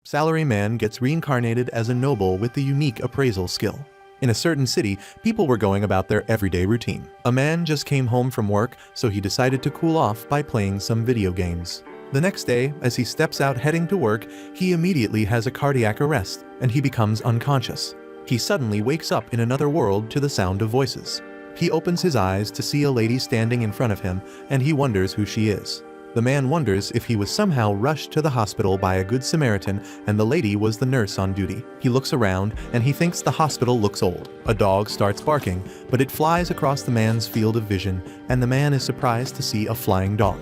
Salaryman gets reincarnated as a noble with the unique appraisal skill. In a certain city, people were going about their everyday routine. A man just came home from work, so he decided to cool off by playing some video games. The next day, as he steps out heading to work, he immediately has a cardiac arrest, and he becomes unconscious. He suddenly wakes up in another world to the sound of voices. He opens his eyes to see a lady standing in front of him, and he wonders who she is. The man wonders if he was somehow rushed to the hospital by a good Samaritan and the lady was the nurse on duty. He looks around and he thinks the hospital looks old. A dog starts barking, but it flies across the man's field of vision, and the man is surprised to see a flying dog.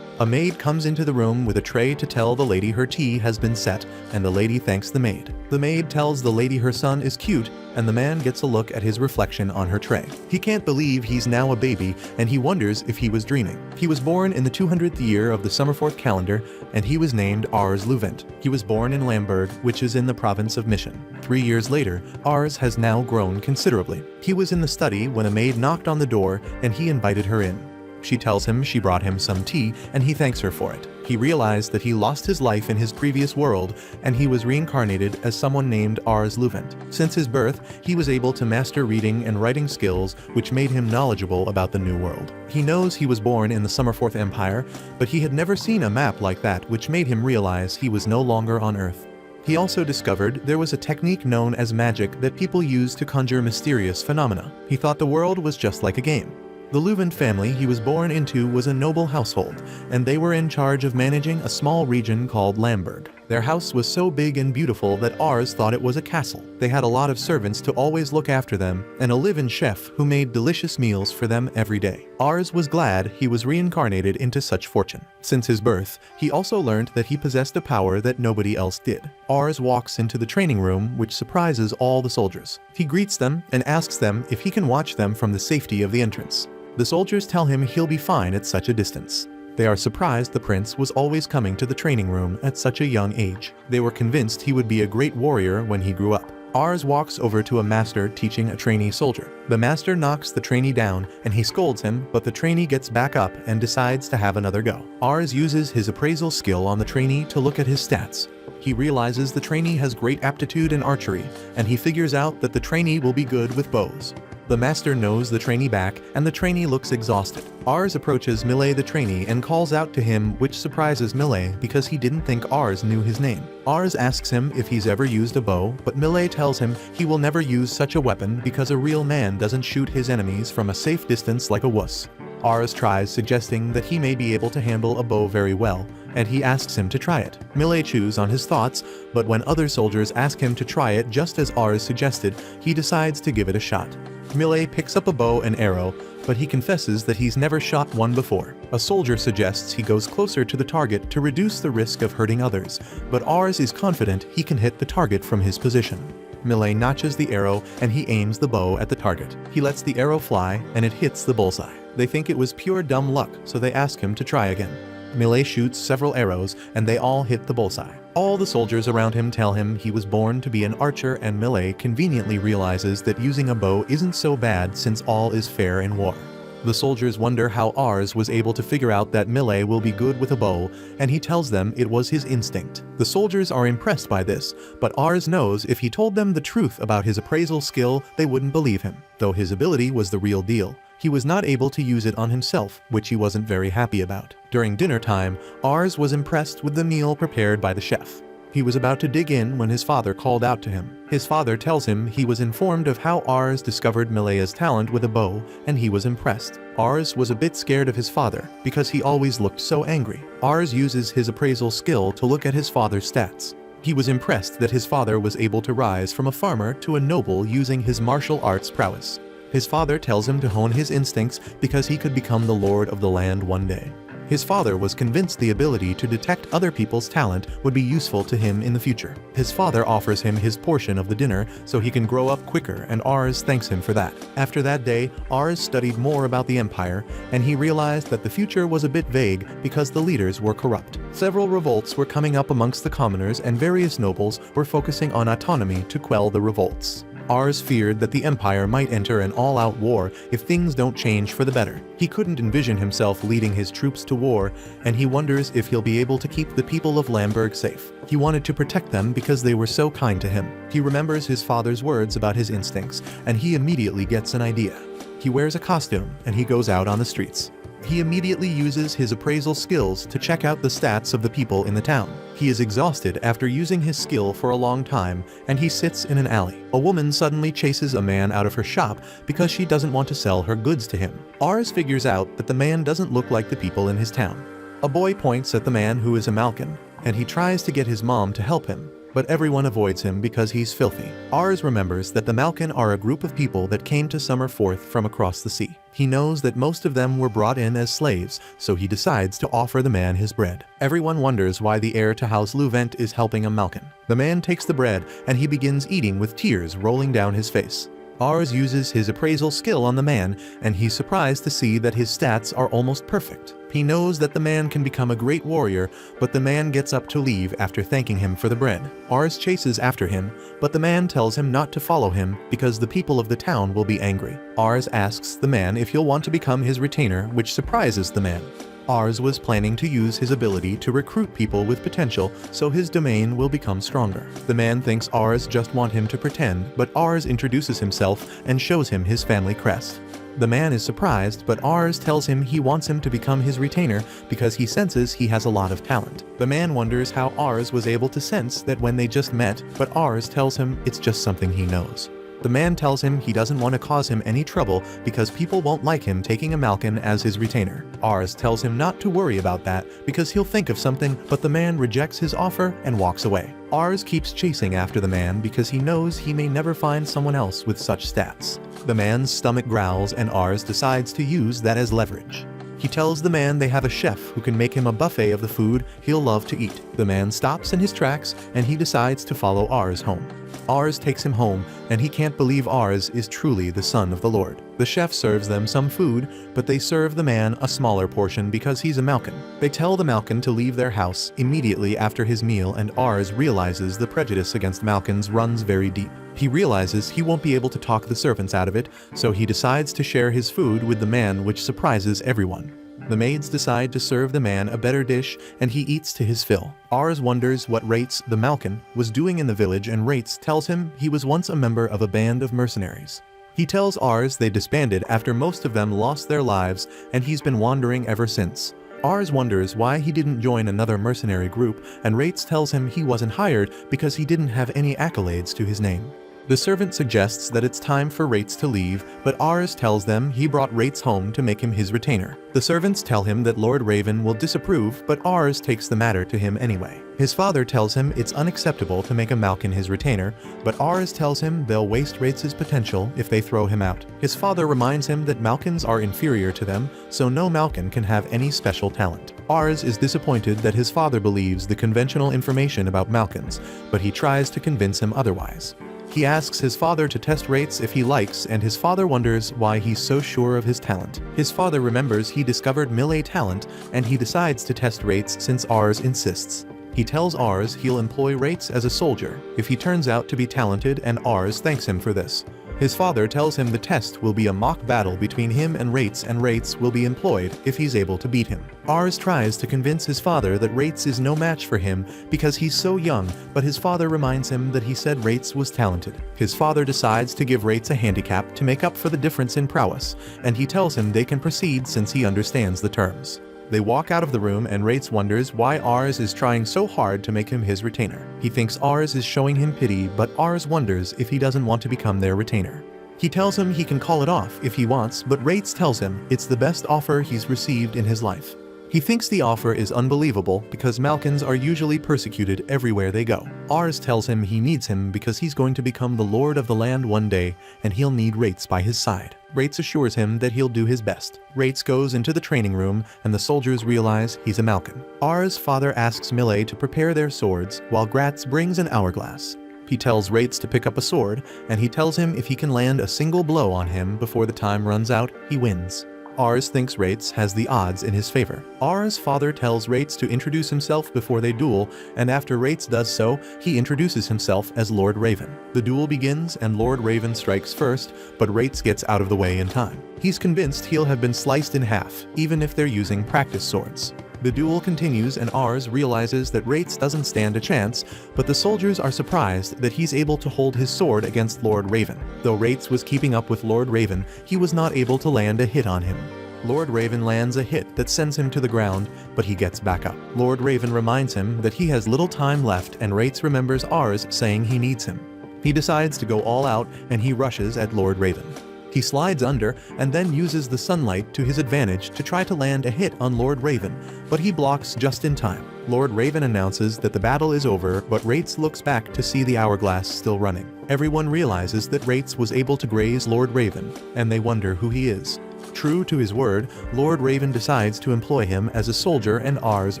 A maid comes into the room with a tray to tell the lady her tea has been set, and the lady thanks the maid. The maid tells the lady her son is cute, and the man gets a look at his reflection on her tray. He can't believe he's now a baby, and he wonders if he was dreaming. He was born in the 200th year of the Summerforth calendar, and he was named Ars Luvent. He was born in Lamberg, which is in the province of Mission. 3 years later, Ars has now grown considerably. He was in the study when a maid knocked on the door, and he invited her in. She tells him she brought him some tea, and he thanks her for it. He realized that he lost his life in his previous world, and he was reincarnated as someone named Ars Luvent. Since his birth, he was able to master reading and writing skills, which made him knowledgeable about the new world. He knows he was born in the Summerforth Empire, but he had never seen a map like that, which made him realize he was no longer on Earth. He also discovered there was a technique known as magic that people use to conjure mysterious phenomena. He thought the world was just like a game. The Luvent family he was born into was a noble household, and they were in charge of managing a small region called Lamberg. Their house was so big and beautiful that Ars thought it was a castle. They had a lot of servants to always look after them, and a live-in chef who made delicious meals for them every day. Ars was glad he was reincarnated into such fortune. Since his birth, he also learned that he possessed a power that nobody else did. Ars walks into the training room, which surprises all the soldiers. He greets them and asks them if he can watch them from the safety of the entrance. The soldiers tell him he'll be fine at such a distance. They are surprised the prince was always coming to the training room at such a young age. They were convinced he would be a great warrior when he grew up. Ars walks over to a master teaching a trainee soldier. The master knocks the trainee down and he scolds him, but the trainee gets back up and decides to have another go. Ars uses his appraisal skill on the trainee to look at his stats. He realizes the trainee has great aptitude in archery, and he figures out that the trainee will be good with bows. The master knows the trainee back, and the trainee looks exhausted. Ars approaches Millet the trainee and calls out to him, which surprises Millet because he didn't think Ars knew his name. Ars asks him if he's ever used a bow, but Millet tells him he will never use such a weapon because a real man doesn't shoot his enemies from a safe distance like a wuss. Ars tries suggesting that he may be able to handle a bow very well, and he asks him to try it. Millet chews on his thoughts, but when other soldiers ask him to try it just as Ars suggested, he decides to give it a shot. Millet picks up a bow and arrow, but he confesses that he's never shot one before. A soldier suggests he goes closer to the target to reduce the risk of hurting others, but Ars is confident he can hit the target from his position. Millet notches the arrow and he aims the bow at the target. He lets the arrow fly and it hits the bullseye. They think it was pure dumb luck, so they ask him to try again. Millet shoots several arrows and they all hit the bullseye. All the soldiers around him tell him he was born to be an archer, and Millet conveniently realizes that using a bow isn't so bad since all is fair in war. The soldiers wonder how Ars was able to figure out that Millet will be good with a bow, and he tells them it was his instinct. The soldiers are impressed by this, but Ars knows if he told them the truth about his appraisal skill, they wouldn't believe him. Though his ability was the real deal, he was not able to use it on himself, which he wasn't very happy about. During dinner time, Ars was impressed with the meal prepared by the chef. He was about to dig in when his father called out to him. His father tells him he was informed of how Ars discovered Millet's talent with a bow, and he was impressed. Ars was a bit scared of his father because he always looked so angry. Ars uses his appraisal skill to look at his father's stats. He was impressed that his father was able to rise from a farmer to a noble using his martial arts prowess. His father tells him to hone his instincts because he could become the lord of the land one day. His father was convinced the ability to detect other people's talent would be useful to him in the future. His father offers him his portion of the dinner so he can grow up quicker, and Ars thanks him for that. After that day, Ars studied more about the empire, and he realized that the future was a bit vague because the leaders were corrupt. Several revolts were coming up amongst the commoners, and various nobles were focusing on autonomy to quell the revolts. Ars feared that the Empire might enter an all-out war if things don't change for the better. He couldn't envision himself leading his troops to war, and he wonders if he'll be able to keep the people of Lamberg safe. He wanted to protect them because they were so kind to him. He remembers his father's words about his instincts, and he immediately gets an idea. He wears a costume, and he goes out on the streets. He immediately uses his appraisal skills to check out the stats of the people in the town. He is exhausted after using his skill for a long time, and he sits in an alley. A woman suddenly chases a man out of her shop because she doesn't want to sell her goods to him. Ars figures out that the man doesn't look like the people in his town. A boy points at the man who is a Malkin, and he tries to get his mom to help him, but everyone avoids him because he's filthy. Ars remembers that the Malkin are a group of people that came to Summerforth from across the sea. He knows that most of them were brought in as slaves, so he decides to offer the man his bread. Everyone wonders why the heir to House Luvent is helping a Malkin. The man takes the bread and he begins eating with tears rolling down his face. Ars uses his appraisal skill on the man, and he's surprised to see that his stats are almost perfect. He knows that the man can become a great warrior, but the man gets up to leave after thanking him for the bread. Ars chases after him, but the man tells him not to follow him because the people of the town will be angry. Ars asks the man if he'll want to become his retainer, which surprises the man. Ars was planning to use his ability to recruit people with potential so his domain will become stronger. The man thinks Ars just want him to pretend, but Ars introduces himself and shows him his family crest. The man is surprised, but Ars tells him he wants him to become his retainer because he senses he has a lot of talent. The man wonders how Ars was able to sense that when they just met, but Ars tells him it's just something he knows. The man tells him he doesn't want to cause him any trouble because people won't like him taking a Malkin as his retainer. Ars tells him not to worry about that because he'll think of something, but the man rejects his offer and walks away. Ars keeps chasing after the man because he knows he may never find someone else with such stats. The man's stomach growls and Ars decides to use that as leverage. He tells the man they have a chef who can make him a buffet of the food he'll love to eat. The man stops in his tracks and he decides to follow Ars home. Ars takes him home, and he can't believe Ars is truly the son of the Lord. The chef serves them some food, but they serve the man a smaller portion because he's a Malkin. They tell the Malkin to leave their house immediately after his meal, and Ars realizes the prejudice against Malkins runs very deep. He realizes he won't be able to talk the servants out of it, so he decides to share his food with the man, which surprises everyone. The maids decide to serve the man a better dish, and he eats to his fill. Ars wonders what Rates, the Malkin, was doing in the village, and Rates tells him he was once a member of a band of mercenaries. He tells Ars they disbanded after most of them lost their lives, and he's been wandering ever since. Ars wonders why he didn't join another mercenary group, and Rates tells him he wasn't hired because he didn't have any accolades to his name. The servant suggests that it's time for Rates to leave, but Ars tells them he brought Rates home to make him his retainer. The servants tell him that Lord Raven will disapprove, but Ars takes the matter to him anyway. His father tells him it's unacceptable to make a Malkin his retainer, but Ars tells him they'll waste Rates' potential if they throw him out. His father reminds him that Malkins are inferior to them, so no Malkin can have any special talent. Ars is disappointed that his father believes the conventional information about Malkins, but he tries to convince him otherwise. He asks his father to test Rates if he likes, and his father wonders why he's so sure of his talent. His father remembers he discovered melee talent, and he decides to test Rates since Ars insists. He tells Ars he'll employ Rates as a soldier if he turns out to be talented, and Ars thanks him for this. His father tells him the test will be a mock battle between him and Rates will be employed if he's able to beat him. Ars tries to convince his father that Rates is no match for him because he's so young, but his father reminds him that he said Rates was talented. His father decides to give Rates a handicap to make up for the difference in prowess, and he tells him they can proceed since he understands the terms. They walk out of the room, and Rates wonders why Ars is trying so hard to make him his retainer. He thinks Ars is showing him pity, but Ars wonders if he doesn't want to become their retainer. He tells him he can call it off if he wants, but Rates tells him it's the best offer he's received in his life. He thinks the offer is unbelievable because Malkins are usually persecuted everywhere they go. Ars tells him he needs him because he's going to become the lord of the land one day, and he'll need Rates by his side. Rates assures him that he'll do his best. Rates goes into the training room, and the soldiers realize he's a Malkin. Ars' father asks Millet to prepare their swords, while Gratz brings an hourglass. He tells Rates to pick up a sword, and he tells him if he can land a single blow on him before the time runs out, he wins. Ars thinks Rates has the odds in his favor. Ars' father tells Rates to introduce himself before they duel, and after Rates does so, he introduces himself as Lord Raven. The duel begins and Lord Raven strikes first, but Rates gets out of the way in time. He's convinced he'll have been sliced in half, even if they're using practice swords. The duel continues and Ars realizes that Rates doesn't stand a chance, but the soldiers are surprised that he's able to hold his sword against Lord Raven. Though Rates was keeping up with Lord Raven, he was not able to land a hit on him. Lord Raven lands a hit that sends him to the ground, but he gets back up. Lord Raven reminds him that he has little time left and Rates remembers Ars saying he needs him. He decides to go all out and he rushes at Lord Raven. He slides under and then uses the sunlight to his advantage to try to land a hit on Lord Raven, but he blocks just in time. Lord Raven announces that the battle is over, but Rates looks back to see the hourglass still running. Everyone realizes that Rates was able to graze Lord Raven, and they wonder who he is. True to his word, Lord Raven decides to employ him as a soldier and Ars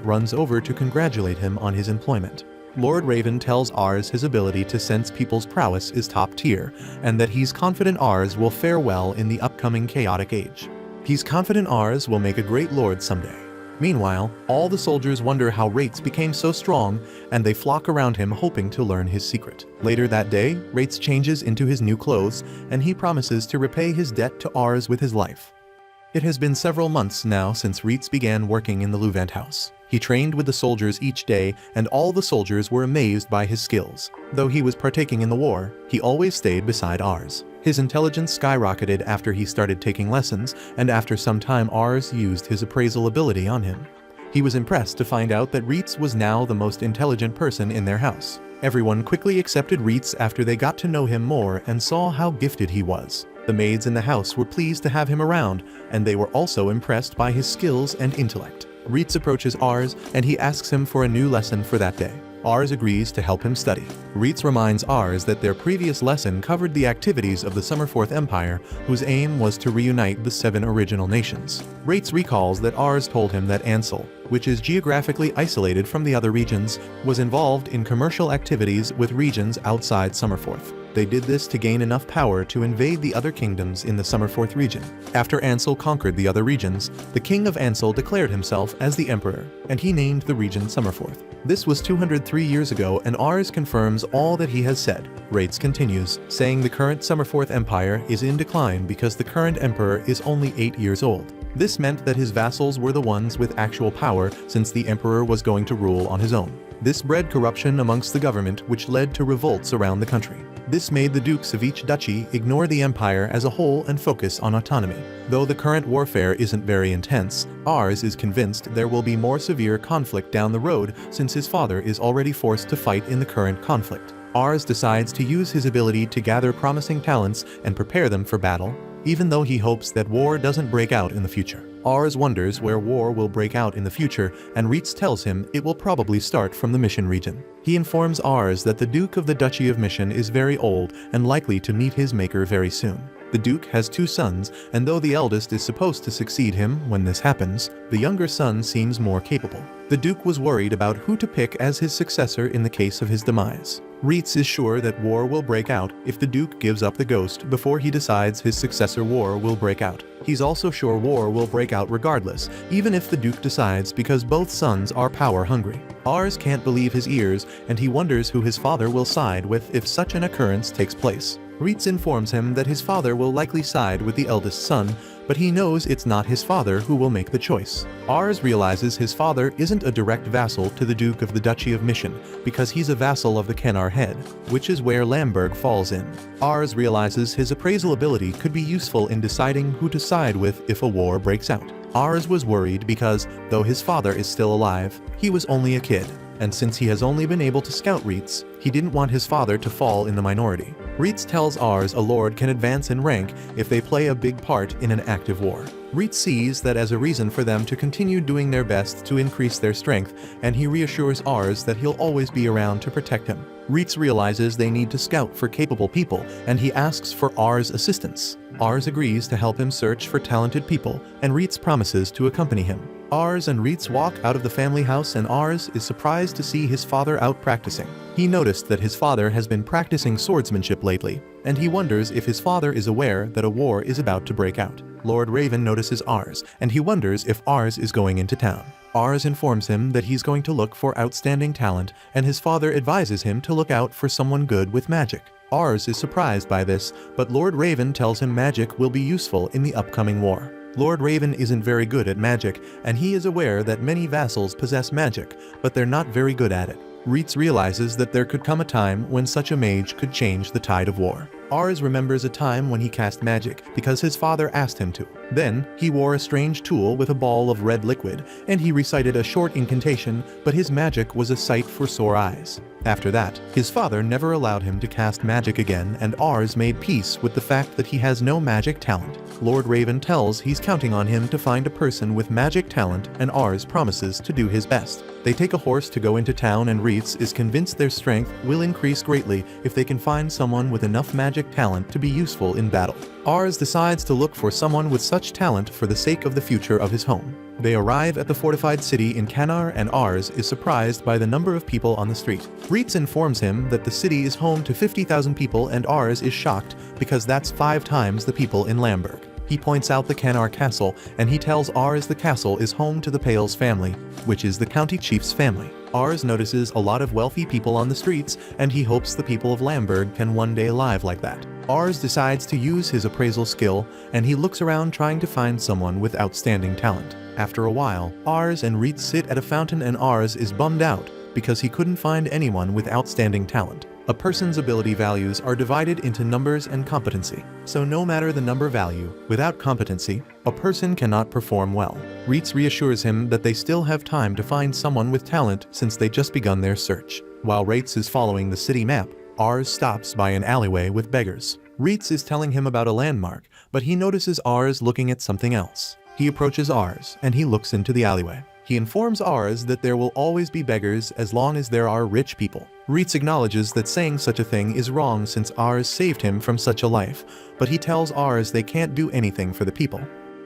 runs over to congratulate him on his employment. Lord Raven tells Ars his ability to sense people's prowess is top tier, and that he's confident Ars will fare well in the upcoming chaotic age. He's confident Ars will make a great lord someday. Meanwhile, all the soldiers wonder how Rates became so strong, and they flock around him hoping to learn his secret. Later that day, Rates changes into his new clothes, and he promises to repay his debt to Ars with his life. It has been several months now since Rates began working in the Luvent house. He trained with the soldiers each day, and all the soldiers were amazed by his skills. Though he was partaking in the war, he always stayed beside Ars. His intelligence skyrocketed after he started taking lessons, and after some time Ars used his appraisal ability on him. He was impressed to find out that Rates was now the most intelligent person in their house. Everyone quickly accepted Rates after they got to know him more and saw how gifted he was. The maids in the house were pleased to have him around, and they were also impressed by his skills and intellect. Rates approaches Ars and he asks him for a new lesson for that day. Ars agrees to help him study. Rates reminds Ars that their previous lesson covered the activities of the Summerforth Empire, whose aim was to reunite the 7 original nations. Rates recalls that Ars told him that Ansel, which is geographically isolated from the other regions, was involved in commercial activities with regions outside Summerforth. They did this to gain enough power to invade the other kingdoms in the Summerforth region. After Ansel conquered the other regions, the king of Ansel declared himself as the emperor, and he named the region Summerforth. This was 203 years ago, and Ars confirms all that he has said. Rates continues, saying the current Summerforth Empire is in decline because the current emperor is only 8 years old. This meant that his vassals were the ones with actual power, since the emperor was going to rule on his own. This bred corruption amongst the government, which led to revolts around the country. This made the dukes of each duchy ignore the empire as a whole and focus on autonomy. Though the current warfare isn't very intense, Ars is convinced there will be more severe conflict down the road since his father is already forced to fight in the current conflict. Ars decides to use his ability to gather promising talents and prepare them for battle, even though he hopes that war doesn't break out in the future. Ars wonders where war will break out in the future, and Rates tells him it will probably start from the Mission region. He informs Ars that the Duke of the Duchy of Mission is very old and likely to meet his maker very soon. The Duke has 2 sons, and though the eldest is supposed to succeed him when this happens, the younger son seems more capable. The Duke was worried about who to pick as his successor in the case of his demise. Rates is sure that war will break out if the Duke gives up the ghost before he decides his successor war will break out. He's also sure war will break out regardless, even if the Duke decides, because both sons are power hungry. Ars can't believe his ears, and he wonders who his father will side with if such an occurrence takes place. Rates informs him that his father will likely side with the eldest son, but he knows it's not his father who will make the choice. Ars realizes his father isn't a direct vassal to the Duke of the Duchy of Mission, because he's a vassal of the Kennar head, which is where Lamberg falls in. Ars realizes his appraisal ability could be useful in deciding who to side with if a war breaks out. Ars was worried because, though his father is still alive, he was only a kid, and since he has only been able to scout Rates, he didn't want his father to fall in the minority. Rates tells Ars a lord can advance in rank if they play a big part in an active war. Rates sees that as a reason for them to continue doing their best to increase their strength, and he reassures Ars that he'll always be around to protect him. Rates realizes they need to scout for capable people, and he asks for Ars' assistance. Ars agrees to help him search for talented people, and Rates promises to accompany him. Ars and Rates walk out of the family house, and Ars is surprised to see his father out practicing. He noticed that his father has been practicing swordsmanship lately, and he wonders if his father is aware that a war is about to break out. Lord Raven notices Ars, and he wonders if Ars is going into town. Ars informs him that he's going to look for outstanding talent, and his father advises him to look out for someone good with magic. Ars is surprised by this, but Lord Raven tells him magic will be useful in the upcoming war. Lord Raven isn't very good at magic, and he is aware that many vassals possess magic, but they're not very good at it. Reitz realizes that there could come a time when such a mage could change the tide of war. Ars remembers a time when he cast magic because his father asked him to. Then, he wore a strange tool with a ball of red liquid, and he recited a short incantation, but his magic was a sight for sore eyes. After that, his father never allowed him to cast magic again, and Ars made peace with the fact that he has no magic talent. Lord Raven tells he's counting on him to find a person with magic talent, and Ars promises to do his best. They take a horse to go into town, and Reitz is convinced their strength will increase greatly if they can find someone with enough magic talent to be useful in battle. Ars decides to look for someone with such talent for the sake of the future of his home. They arrive at the fortified city in Kanar, and Ars is surprised by the number of people on the street. Reitz informs him that the city is home to 50,000 people, and Ars is shocked because that's 5 times the people in Lamberg. He points out the Kanar castle, and he tells Ars the castle is home to the Pales family, which is the county chief's family. Ars notices a lot of wealthy people on the streets, and he hopes the people of Lamberg can one day live like that. Ars decides to use his appraisal skill, and he looks around trying to find someone with outstanding talent. After a while, Ars and Reitz sit at a fountain, and Ars is bummed out because he couldn't find anyone with outstanding talent. A person's ability values are divided into numbers and competency. So no matter the number value, without competency, a person cannot perform well. Reitz reassures him that they still have time to find someone with talent since they just begun their search. While Reitz is following the city map, Ars stops by an alleyway with beggars. Reitz is telling him about a landmark, but he notices Ars looking at something else. He approaches Ars, and he looks into the alleyway. He informs Ars that there will always be beggars as long as there are rich people. Reitz acknowledges that saying such a thing is wrong since Ars saved him from such a life, but he tells Ars they can't do anything for the people.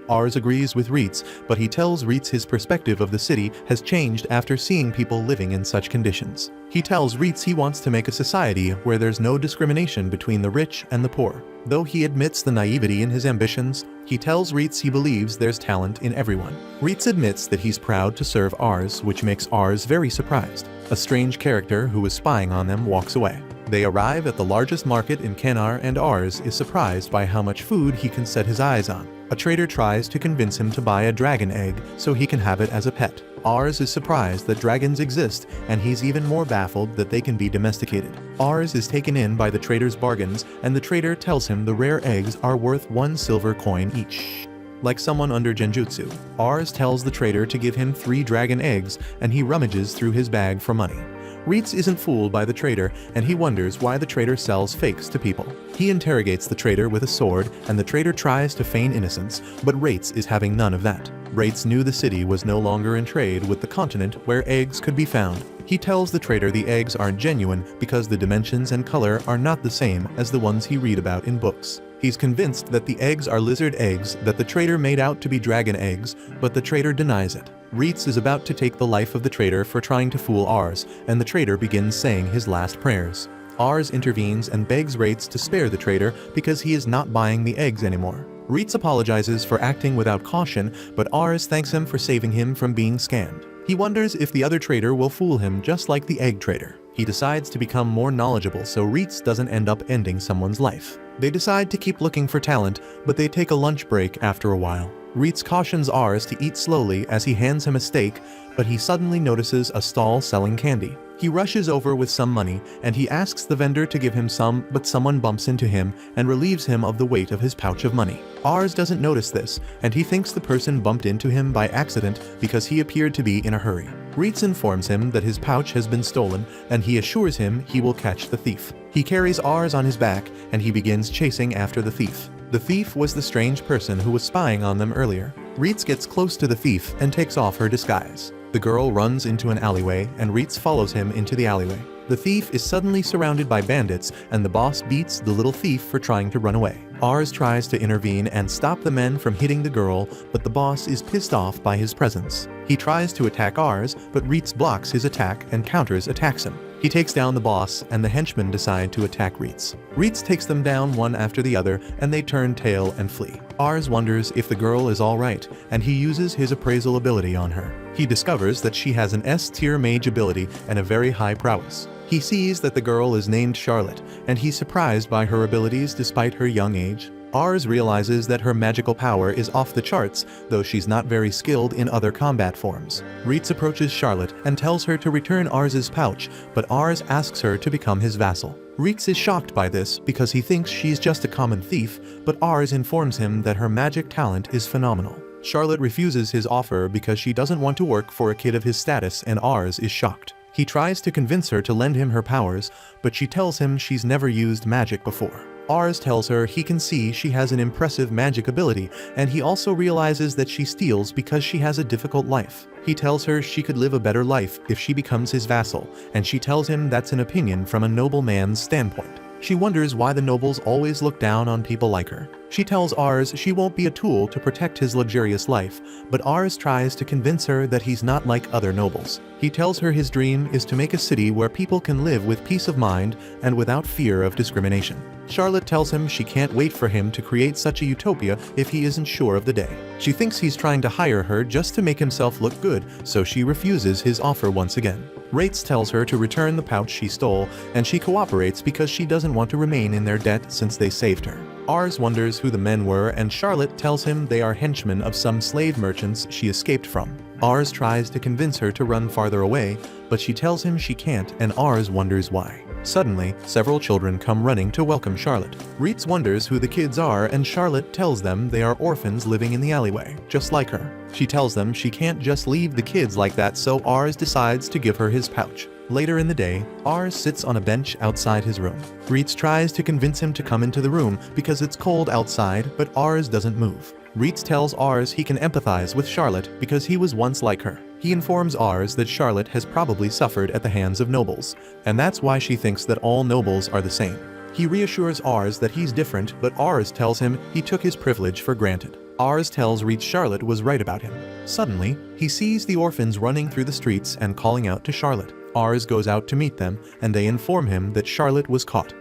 Ars agrees with Reitz, but he tells Reitz his perspective of the city has changed after seeing people living in such conditions. He tells Reitz he wants to make a society where there's no discrimination between the rich and the poor. Though he admits the naivety in his ambitions, he tells Reitz he believes there's talent in everyone. Reitz admits that he's proud to serve Ars, which makes Ars very surprised. A strange character who was spying on them walks away. They arrive at the largest market in Kanar, and Ars is surprised by how much food he can set his eyes on. A trader tries to convince him to buy a dragon egg so he can have it as a pet. Ars is surprised that dragons exist, and he's even more baffled that they can be domesticated. Ars is taken in by the trader's bargains, and the trader tells him the rare eggs are worth 1 silver coin each. Like someone under genjutsu, Ars tells the trader to give him 3 dragon eggs, and he rummages through his bag for money. Reitz isn't fooled by the trader, and he wonders why the trader sells fakes to people. He interrogates the trader with a sword, and the trader tries to feign innocence, but Reitz is having none of that. Reitz knew the city was no longer in trade with the continent where eggs could be found. He tells the trader the eggs aren't genuine because the dimensions and color are not the same as the ones he read about in books. He's convinced that the eggs are lizard eggs that the trader made out to be dragon eggs, but the trader denies it. Reitz is about to take the life of the trader for trying to fool Ars, and the trader begins saying his last prayers. Ars intervenes and begs Reitz to spare the trader because he is not buying the eggs anymore. Reitz apologizes for acting without caution, but Ars thanks him for saving him from being scammed. He wonders if the other trader will fool him just like the egg trader. He decides to become more knowledgeable so Reitz doesn't end up ending someone's life. They decide to keep looking for talent, but they take a lunch break after a while. Reitz cautions Ars to eat slowly as he hands him a steak, but he suddenly notices a stall selling candy. He rushes over with some money, and he asks the vendor to give him some, but someone bumps into him and relieves him of the weight of his pouch of money. Ars doesn't notice this, and he thinks the person bumped into him by accident because he appeared to be in a hurry. Reitz informs him that his pouch has been stolen, and he assures him he will catch the thief. He carries Ars on his back, and he begins chasing after the thief. The thief was the strange person who was spying on them earlier. Reitz gets close to the thief and takes off her disguise. The girl runs into an alleyway, and Reitz follows him into the alleyway. The thief is suddenly surrounded by bandits, and the boss beats the little thief for trying to run away. Ars tries to intervene and stop the men from hitting the girl, but the boss is pissed off by his presence. He tries to attack Ars, but Reitz blocks his attack and attacks him. He takes down the boss, and the henchmen decide to attack Reitz. Reitz takes them down one after the other, and they turn tail and flee. Ars wonders if the girl is alright, and he uses his appraisal ability on her. He discovers that she has an S-tier mage ability and a very high prowess. He sees that the girl is named Charlotte, and he's surprised by her abilities despite her young age. Ars realizes that her magical power is off the charts, though she's not very skilled in other combat forms. Reitz approaches Charlotte and tells her to return Ars's pouch, but Ars asks her to become his vassal. Reitz is shocked by this because he thinks she's just a common thief, but Ars informs him that her magic talent is phenomenal. Charlotte refuses his offer because she doesn't want to work for a kid of his status, and Ars is shocked. He tries to convince her to lend him her powers, but she tells him she's never used magic before. Ars tells her he can see she has an impressive magic ability, and he also realizes that she steals because she has a difficult life. He tells her she could live a better life if she becomes his vassal, and she tells him that's an opinion from a noble man's standpoint. She wonders why the nobles always look down on people like her. She tells Ars she won't be a tool to protect his luxurious life, but Ars tries to convince her that he's not like other nobles. He tells her his dream is to make a city where people can live with peace of mind and without fear of discrimination. Charlotte tells him she can't wait for him to create such a utopia if he isn't sure of the day. She thinks he's trying to hire her just to make himself look good, so she refuses his offer once again. Reitz tells her to return the pouch she stole, and she cooperates because she doesn't want to remain in their debt since they saved her. Ars wonders who the men were, and Charlotte tells him they are henchmen of some slave merchants she escaped from. Ars tries to convince her to run farther away, but she tells him she can't, and Ars wonders why. Suddenly, several children come running to welcome Charlotte. Reitz wonders who the kids are, and Charlotte tells them they are orphans living in the alleyway, just like her. She tells them she can't just leave the kids like that, so Ars decides to give her his pouch. Later in the day, Ars sits on a bench outside his room. Reitz tries to convince him to come into the room because it's cold outside, but Ars doesn't move. Reitz tells Ars he can empathize with Charlotte because he was once like her. He informs Ars that Charlotte has probably suffered at the hands of nobles, and that's why she thinks that all nobles are the same. He reassures Ars that he's different, but Ars tells him he took his privilege for granted. Ars tells Reitz Charlotte was right about him. Suddenly, he sees the orphans running through the streets and calling out to Charlotte. Ars goes out to meet them, and they inform him that Charlotte was caught.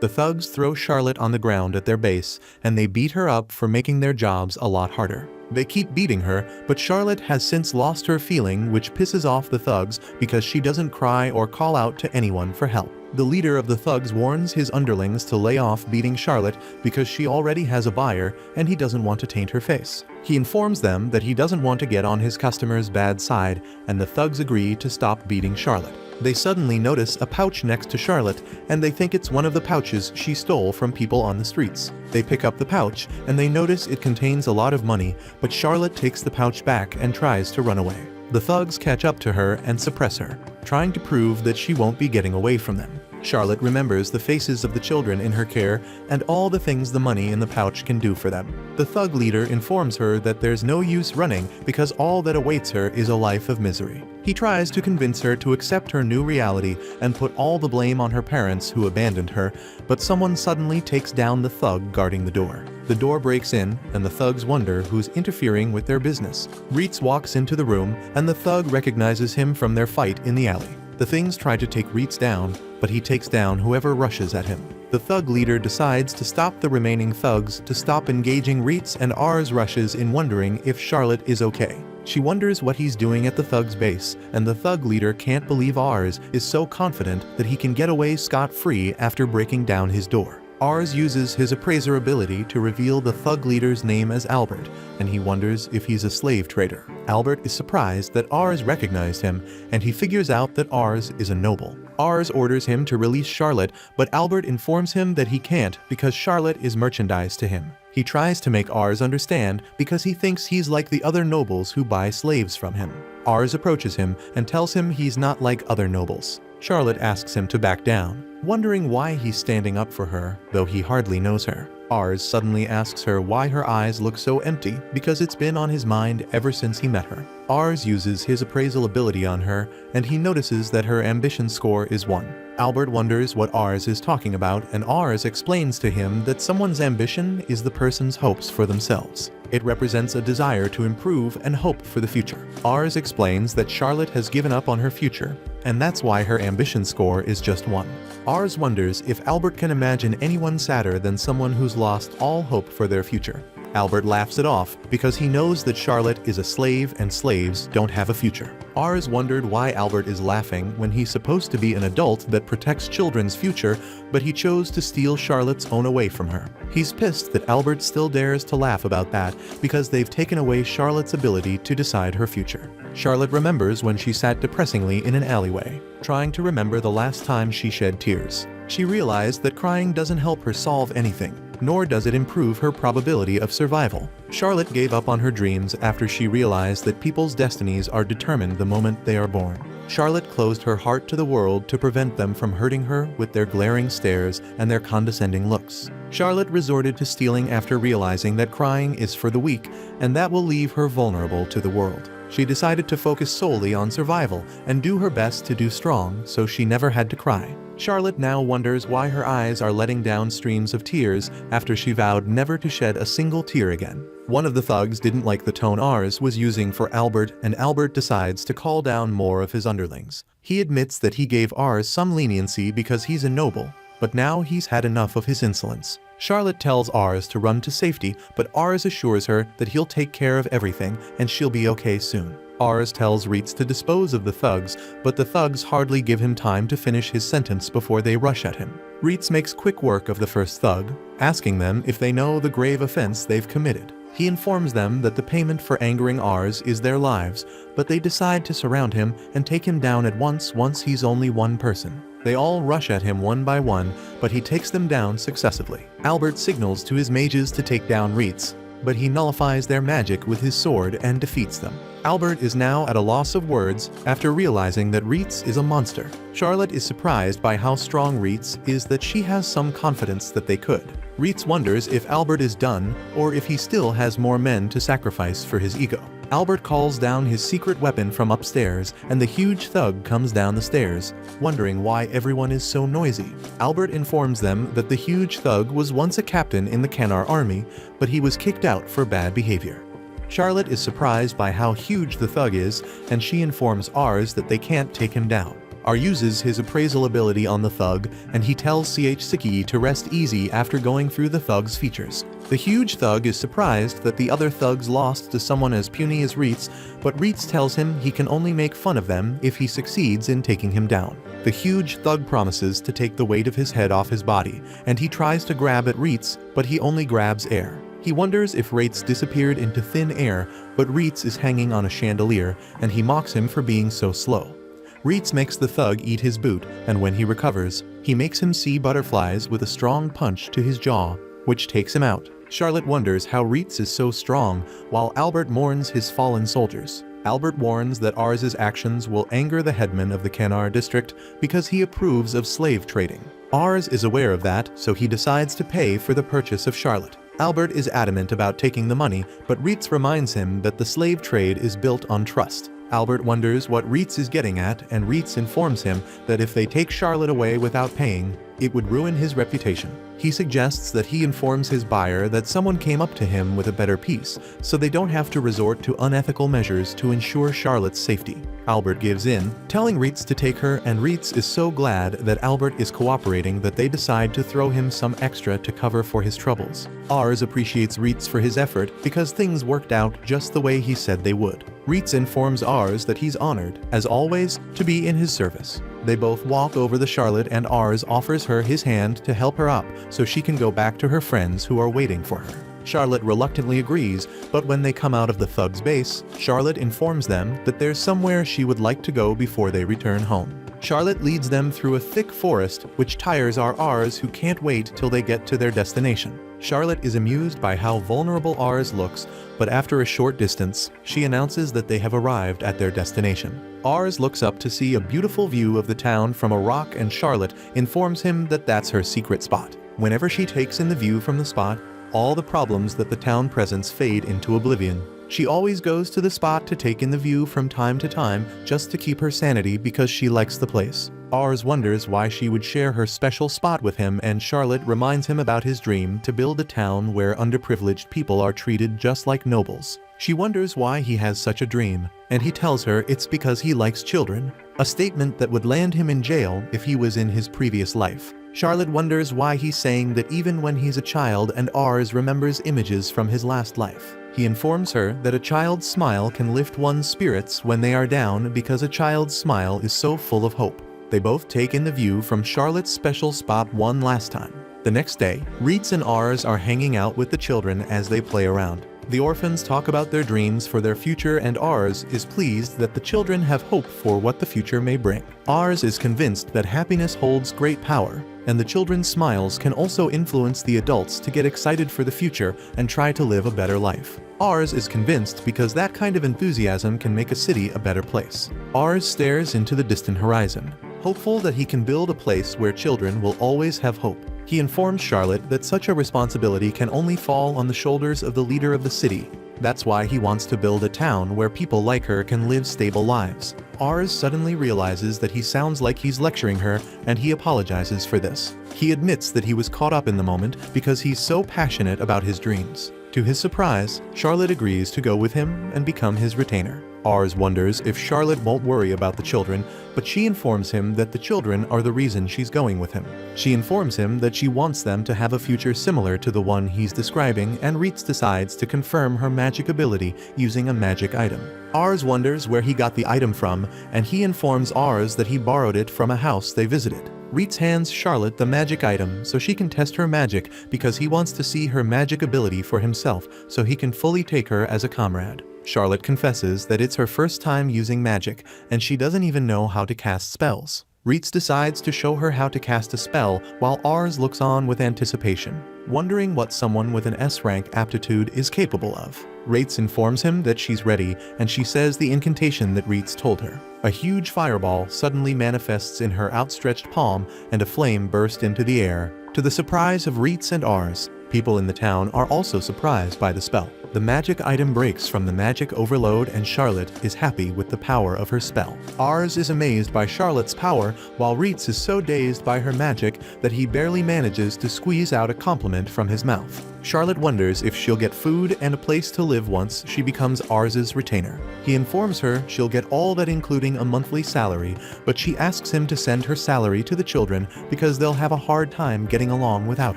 The thugs throw Charlotte on the ground at their base, and they beat her up for making their jobs a lot harder. They keep beating her, but Charlotte has since lost her feeling, which pisses off the thugs because she doesn't cry or call out to anyone for help. The leader of the thugs warns his underlings to lay off beating Charlotte because she already has a buyer and he doesn't want to taint her face. He informs them that he doesn't want to get on his customer's bad side, and the thugs agree to stop beating Charlotte. They suddenly notice a pouch next to Charlotte, and they think it's one of the pouches she stole from people on the streets. They pick up the pouch, and they notice it contains a lot of money, but Charlotte takes the pouch back and tries to run away. The thugs catch up to her and suppress her, trying to prove that she won't be getting away from them. Charlotte remembers the faces of the children in her care and all the things the money in the pouch can do for them. The thug leader informs her that there's no use running because all that awaits her is a life of misery. He tries to convince her to accept her new reality and put all the blame on her parents who abandoned her, but someone suddenly takes down the thug guarding the door. The door breaks in, and the thugs wonder who's interfering with their business. Reitz walks into the room, and the thug recognizes him from their fight in the alley. The things try to take Reitz down, but he takes down whoever rushes at him. The thug leader decides to stop the remaining thugs to stop engaging Reitz, and Ars rushes in wondering if Charlotte is okay. She wonders what he's doing at the thug's base, and the thug leader can't believe Ars is so confident that he can get away scot-free after breaking down his door. Ars uses his appraiser ability to reveal the thug leader's name as Albert, and he wonders if he's a slave trader. Albert is surprised that Ars recognized him, and he figures out that Ars is a noble. Ars orders him to release Charlotte, but Albert informs him that he can't because Charlotte is merchandise to him. He tries to make Ars understand because he thinks he's like the other nobles who buy slaves from him. Ars approaches him and tells him he's not like other nobles. Charlotte asks him to back down, wondering why he's standing up for her, though he hardly knows her. Ars suddenly asks her why her eyes look so empty because it's been on his mind ever since he met her. Ars uses his appraisal ability on her, and he notices that her ambition score is 1. Albert wonders what Ars is talking about, and Ars explains to him that someone's ambition is the person's hopes for themselves. It represents a desire to improve and hope for the future. Ars explains that Charlotte has given up on her future, and that's why her ambition score is just 1. Ars wonders if Albert can imagine anyone sadder than someone who's lost all hope for their future. Albert laughs it off because he knows that Charlotte is a slave and slaves don't have a future. Ars wondered why Albert is laughing when he's supposed to be an adult that protects children's future, but he chose to steal Charlotte's own away from her. He's pissed that Albert still dares to laugh about that because they've taken away Charlotte's ability to decide her future. Charlotte remembers when she sat depressingly in an alleyway, trying to remember the last time she shed tears. She realized that crying doesn't help her solve anything, nor does it improve her probability of survival. Charlotte gave up on her dreams after she realized that people's destinies are determined the moment they are born. Charlotte closed her heart to the world to prevent them from hurting her with their glaring stares and their condescending looks. Charlotte resorted to stealing after realizing that crying is for the weak, and that will leave her vulnerable to the world. She decided to focus solely on survival and do her best to do strong so she never had to cry. Charlotte now wonders why her eyes are letting down streams of tears after she vowed never to shed a single tear again. One of the thugs didn't like the tone Ars was using for Albert, and Albert decides to call down more of his underlings. He admits that he gave Ars some leniency because he's a noble, but now he's had enough of his insolence. Charlotte tells Ars to run to safety, but Ars assures her that he'll take care of everything and she'll be okay soon. Ars tells Reitz to dispose of the thugs, but the thugs hardly give him time to finish his sentence before they rush at him. Reitz makes quick work of the first thug, asking them if they know the grave offense they've committed. He informs them that the payment for angering Ars is their lives, but they decide to surround him and take him down at once he's only one person. They all rush at him one by one, but he takes them down successively. Albert signals to his mages to take down Reitz, but he nullifies their magic with his sword and defeats them. Albert is now at a loss of words after realizing that Reitz is a monster. Charlotte is surprised by how strong Reitz is that she has some confidence that they could. Reitz wonders if Albert is done or if he still has more men to sacrifice for his ego. Albert calls down his secret weapon from upstairs, and the huge thug comes down the stairs, wondering why everyone is so noisy. Albert informs them that the huge thug was once a captain in the Cannar army, but he was kicked out for bad behavior. Charlotte is surprised by how huge the thug is, and she informs Ars that they can't take him down. Ars uses his appraisal ability on the thug, and he tells Sikii to rest easy after going through the thug's features. The huge thug is surprised that the other thugs lost to someone as puny as Reitz, but Reitz tells him he can only make fun of them if he succeeds in taking him down. The huge thug promises to take the weight of his head off his body, and he tries to grab at Reitz, but he only grabs air. He wonders if Reitz disappeared into thin air, but Reitz is hanging on a chandelier, and he mocks him for being so slow. Reitz makes the thug eat his boot, and when he recovers, he makes him see butterflies with a strong punch to his jaw, which takes him out. Charlotte wonders how Reitz is so strong, while Albert mourns his fallen soldiers. Albert warns that Ars's actions will anger the headman of the Cannar district because he approves of slave trading. Ars is aware of that, so he decides to pay for the purchase of Charlotte. Albert is adamant about taking the money, but Reitz reminds him that the slave trade is built on trust. Albert wonders what Reitz is getting at, and Reitz informs him that if they take Charlotte away without paying, it would ruin his reputation. He suggests that he informs his buyer that someone came up to him with a better piece, so they don't have to resort to unethical measures to ensure Charlotte's safety. Albert gives in, telling Reitz to take her, and Reitz is so glad that Albert is cooperating that they decide to throw him some extra to cover for his troubles. Ars appreciates Reitz for his effort because things worked out just the way he said they would. Reitz informs Ars that he's honored, as always, to be in his service. They both walk over to Charlotte, and Ars offers her his hand to help her up so she can go back to her friends who are waiting for her. Charlotte reluctantly agrees, but when they come out of the thug's base, Charlotte informs them that there's somewhere she would like to go before they return home. Charlotte leads them through a thick forest, which tires our Ars who can't wait till they get to their destination. Charlotte is amused by how vulnerable Ars looks, but after a short distance, she announces that they have arrived at their destination. Ars looks up to see a beautiful view of the town from a rock, and Charlotte informs him that that's her secret spot. Whenever she takes in the view from the spot, all the problems that the town presents fade into oblivion. She always goes to the spot to take in the view from time to time just to keep her sanity because she likes the place. Ars wonders why she would share her special spot with him, and Charlotte reminds him about his dream to build a town where underprivileged people are treated just like nobles. She wonders why he has such a dream, and he tells her it's because he likes children, a statement that would land him in jail if he was in his previous life. Charlotte wonders why he's saying that even when he's a child, and Ars remembers images from his last life. He informs her that a child's smile can lift one's spirits when they are down because a child's smile is so full of hope. They both take in the view from Charlotte's special spot one last time. The next day, Reitz and Ars are hanging out with the children as they play around. The orphans talk about their dreams for their future, and Ars is pleased that the children have hope for what the future may bring. Ars is convinced that happiness holds great power, and the children's smiles can also influence the adults to get excited for the future and try to live a better life. Ars is convinced because that kind of enthusiasm can make a city a better place. Ars stares into the distant horizon, hopeful that he can build a place where children will always have hope. He informs Charlotte that such a responsibility can only fall on the shoulders of the leader of the city. That's why he wants to build a town where people like her can live stable lives. Ars suddenly realizes that he sounds like he's lecturing her, and he apologizes for this. He admits that he was caught up in the moment because he's so passionate about his dreams. To his surprise, Charlotte agrees to go with him and become his retainer. Ars wonders if Charlotte won't worry about the children, but she informs him that the children are the reason she's going with him. She informs him that she wants them to have a future similar to the one he's describing, and Reitz decides to confirm her magic ability using a magic item. Ars wonders where he got the item from, and he informs Ars that he borrowed it from a house they visited. Reitz hands Charlotte the magic item so she can test her magic because he wants to see her magic ability for himself so he can fully take her as a comrade. Charlotte confesses that it's her first time using magic, and she doesn't even know how to cast spells. Reitz decides to show her how to cast a spell while Ars looks on with anticipation, wondering what someone with an S-rank aptitude is capable of. Reitz informs him that she's ready, and she says the incantation that Reitz told her. A huge fireball suddenly manifests in her outstretched palm, and a flame bursts into the air. To the surprise of Reitz and Ars, people in the town are also surprised by the spell. The magic item breaks from the magic overload, and Charlotte is happy with the power of her spell. Ars is amazed by Charlotte's power, while Reitz is so dazed by her magic that he barely manages to squeeze out a compliment from his mouth. Charlotte wonders if she'll get food and a place to live once she becomes Ars's retainer. He informs her she'll get all that, including a monthly salary, but she asks him to send her salary to the children because they'll have a hard time getting along without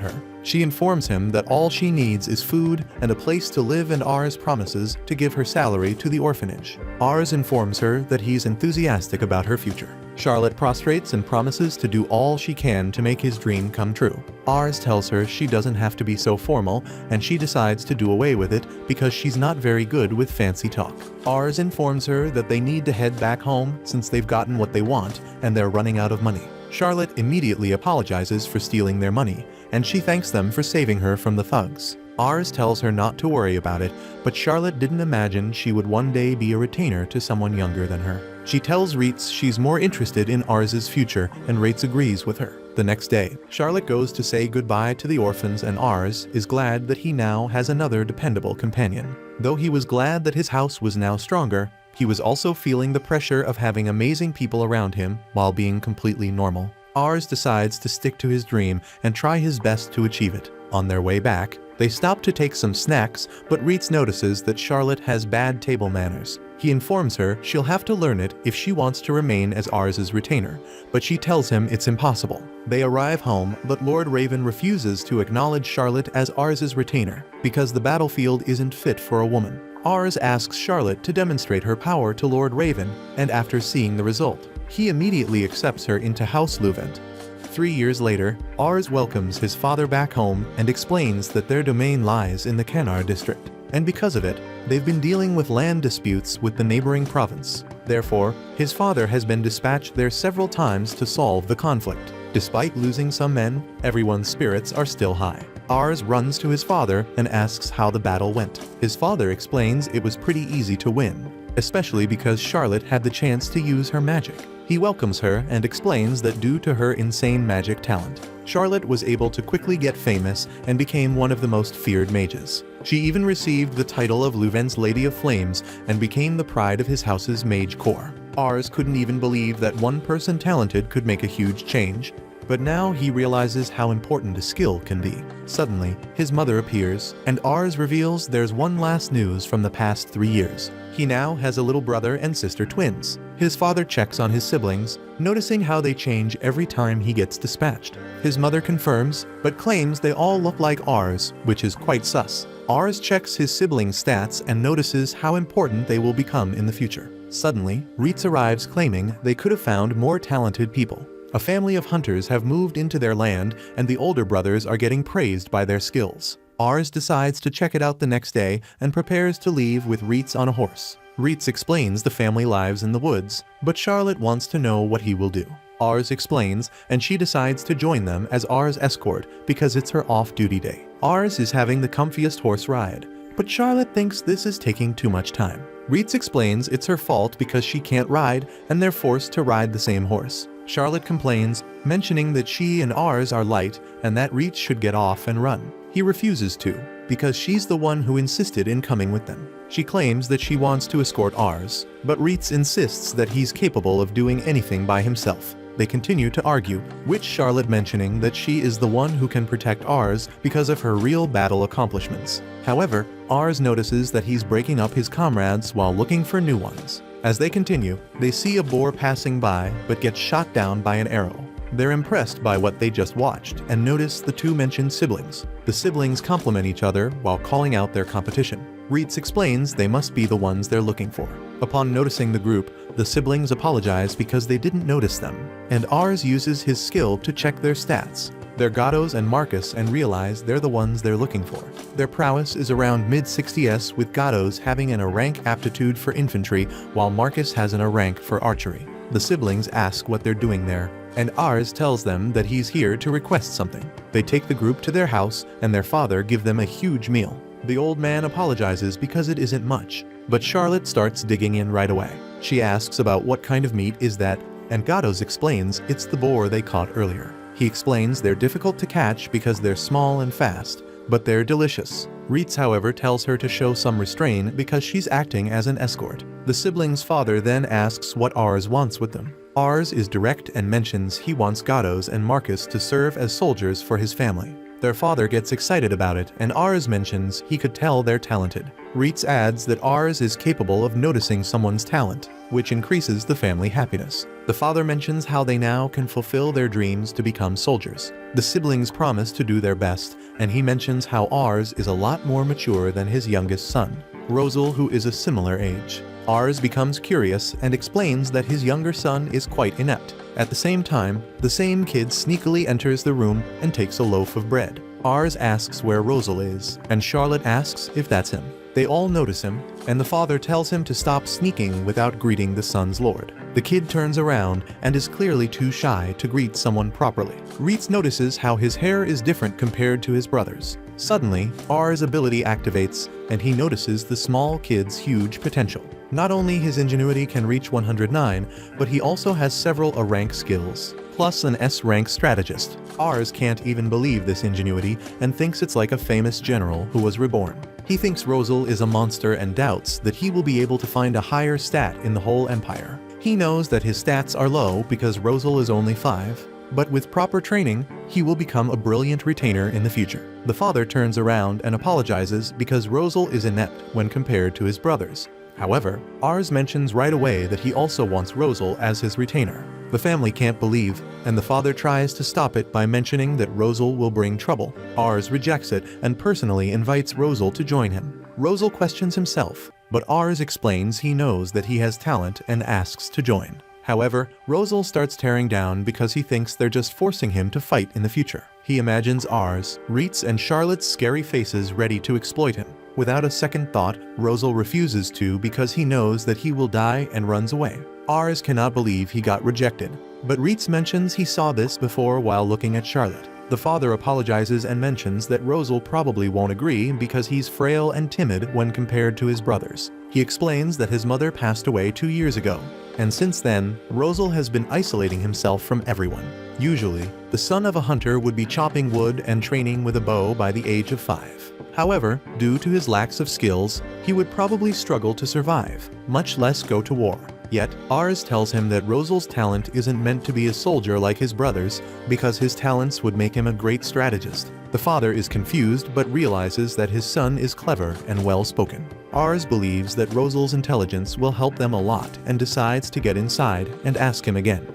her. She informs him that all she needs is food and a place to live, and Ars promises to give her salary to the orphanage. Ars informs her that he's enthusiastic about her future. Charlotte prostrates and promises to do all she can to make his dream come true. Ars tells her she doesn't have to be so formal, and she decides to do away with it because she's not very good with fancy talk. Ars informs her that they need to head back home since they've gotten what they want and they're running out of money. Charlotte immediately apologizes for stealing their money, and she thanks them for saving her from the thugs. Ars tells her not to worry about it, but Charlotte didn't imagine she would one day be a retainer to someone younger than her. She tells Reitz she's more interested in Ars's future, and Reitz agrees with her. The next day, Charlotte goes to say goodbye to the orphans, and Ars is glad that he now has another dependable companion. Though he was glad that his house was now stronger, he was also feeling the pressure of having amazing people around him while being completely normal. Ars decides to stick to his dream and try his best to achieve it. On their way back, they stop to take some snacks, but Reitz notices that Charlotte has bad table manners. He informs her she'll have to learn it if she wants to remain as Ars's retainer, but she tells him it's impossible. They arrive home, but Lord Raven refuses to acknowledge Charlotte as Ars's retainer because the battlefield isn't fit for a woman. Ars asks Charlotte to demonstrate her power to Lord Raven, and after seeing the result, he immediately accepts her into House Luvent. 3 years later, Ars welcomes his father back home and explains that their domain lies in the Kanar district, and because of it, they've been dealing with land disputes with the neighboring province. Therefore, his father has been dispatched there several times to solve the conflict. Despite losing some men, everyone's spirits are still high. Ars runs to his father and asks how the battle went. His father explains it was pretty easy to win, especially because Charlotte had the chance to use her magic. He welcomes her and explains that due to her insane magic talent, Charlotte was able to quickly get famous and became one of the most feared mages. She even received the title of Leuven's Lady of Flames and became the pride of his house's mage corps. Ars couldn't even believe that one person talented could make a huge change, but now he realizes how important a skill can be. Suddenly, his mother appears, and Ars reveals there's one last news from the past 3 years. He now has a little brother and sister twins. His father checks on his siblings, noticing how they change every time he gets dispatched. His mother confirms, but claims they all look like Ars, which is quite sus. Ars checks his siblings' stats and notices how important they will become in the future. Suddenly, Reitz arrives claiming they could have found more talented people. A family of hunters have moved into their land, and the older brothers are getting praised by their skills. Ars decides to check it out the next day and prepares to leave with Reitz on a horse. Reitz explains the family lives in the woods, but Charlotte wants to know what he will do. Ars explains, and she decides to join them as Ars' escort because it's her off-duty day. Ars is having the comfiest horse ride, but Charlotte thinks this is taking too much time. Reitz explains it's her fault because she can't ride and they're forced to ride the same horse. Charlotte complains, mentioning that she and Ars are light and that Reitz should get off and run. He refuses to, because she's the one who insisted in coming with them. She claims that she wants to escort Ars, but Reitz insists that he's capable of doing anything by himself. They continue to argue, with Charlotte mentioning that she is the one who can protect Ars because of her real battle accomplishments. However, Ars notices that he's breaking up his comrades while looking for new ones. As they continue, they see a boar passing by but gets shot down by an arrow. They're impressed by what they just watched and notice the two mentioned siblings. The siblings compliment each other while calling out their competition. Reitz explains they must be the ones they're looking for. Upon noticing the group, the siblings apologize because they didn't notice them, and Ars uses his skill to check their stats. They're Gatos and Marcus and realize they're the ones they're looking for. Their prowess is around mid-60s, with Gatos having an A rank aptitude for infantry while Marcus has an A rank for archery. The siblings ask what they're doing there, and Ars tells them that he's here to request something. They take the group to their house and their father gives them a huge meal. The old man apologizes because it isn't much, but Charlotte starts digging in right away. She asks about what kind of meat is that, and Gatos explains it's the boar they caught earlier. He explains they're difficult to catch because they're small and fast, but they're delicious. Reitz, however, tells her to show some restraint because she's acting as an escort. The siblings' father then asks what Ars wants with them. Ars is direct and mentions he wants Gatos and Marcus to serve as soldiers for his family. Their father gets excited about it, and Ars mentions he could tell they're talented. Reitz adds that Ars is capable of noticing someone's talent, which increases the family happiness. The father mentions how they now can fulfill their dreams to become soldiers. The siblings promise to do their best, and he mentions how Ars is a lot more mature than his youngest son, Rosal, who is a similar age. Ars becomes curious and explains that his younger son is quite inept. At the same time, the same kid sneakily enters the room and takes a loaf of bread. Ars asks where Rosal is, and Charlotte asks if that's him. They all notice him, and the father tells him to stop sneaking without greeting the son's lord. The kid turns around and is clearly too shy to greet someone properly. Reitz notices how his hair is different compared to his brother's. Suddenly, Ars' ability activates, and he notices the small kid's huge potential. Not only his ingenuity can reach 109, but he also has several A rank skills, plus an S rank strategist. Ars can't even believe this ingenuity and thinks it's like a famous general who was reborn. He thinks Rosal is a monster and doubts that he will be able to find a higher stat in the whole empire. He knows that his stats are low because Rosal is only 5, but with proper training, he will become a brilliant retainer in the future. The father turns around and apologizes because Rosal is inept when compared to his brothers. However, Ars mentions right away that he also wants Rosal as his retainer. The family can't believe, and the father tries to stop it by mentioning that Rosal will bring trouble. Ars rejects it and personally invites Rosal to join him. Rosal questions himself, but Ars explains he knows that he has talent and asks to join. However, Rosal starts tearing down because he thinks they're just forcing him to fight in the future. He imagines Ars, Reitz, and Charlotte's scary faces ready to exploit him. Without a second thought, Rosal refuses to because he knows that he will die and runs away. Ars cannot believe he got rejected, but Reitz mentions he saw this before while looking at Charlotte. The father apologizes and mentions that Rosal probably won't agree because he's frail and timid when compared to his brothers. He explains that his mother passed away 2 years ago, and since then, Rosal has been isolating himself from everyone. Usually, the son of a hunter would be chopping wood and training with a bow by the age of 5. However, due to his lack of skills, he would probably struggle to survive, much less go to war. Yet, Ars tells him that Rosal's talent isn't meant to be a soldier like his brothers, because his talents would make him a great strategist. The father is confused but realizes that his son is clever and well-spoken. Ars believes that Rosal's intelligence will help them a lot and decides to get inside and ask him again.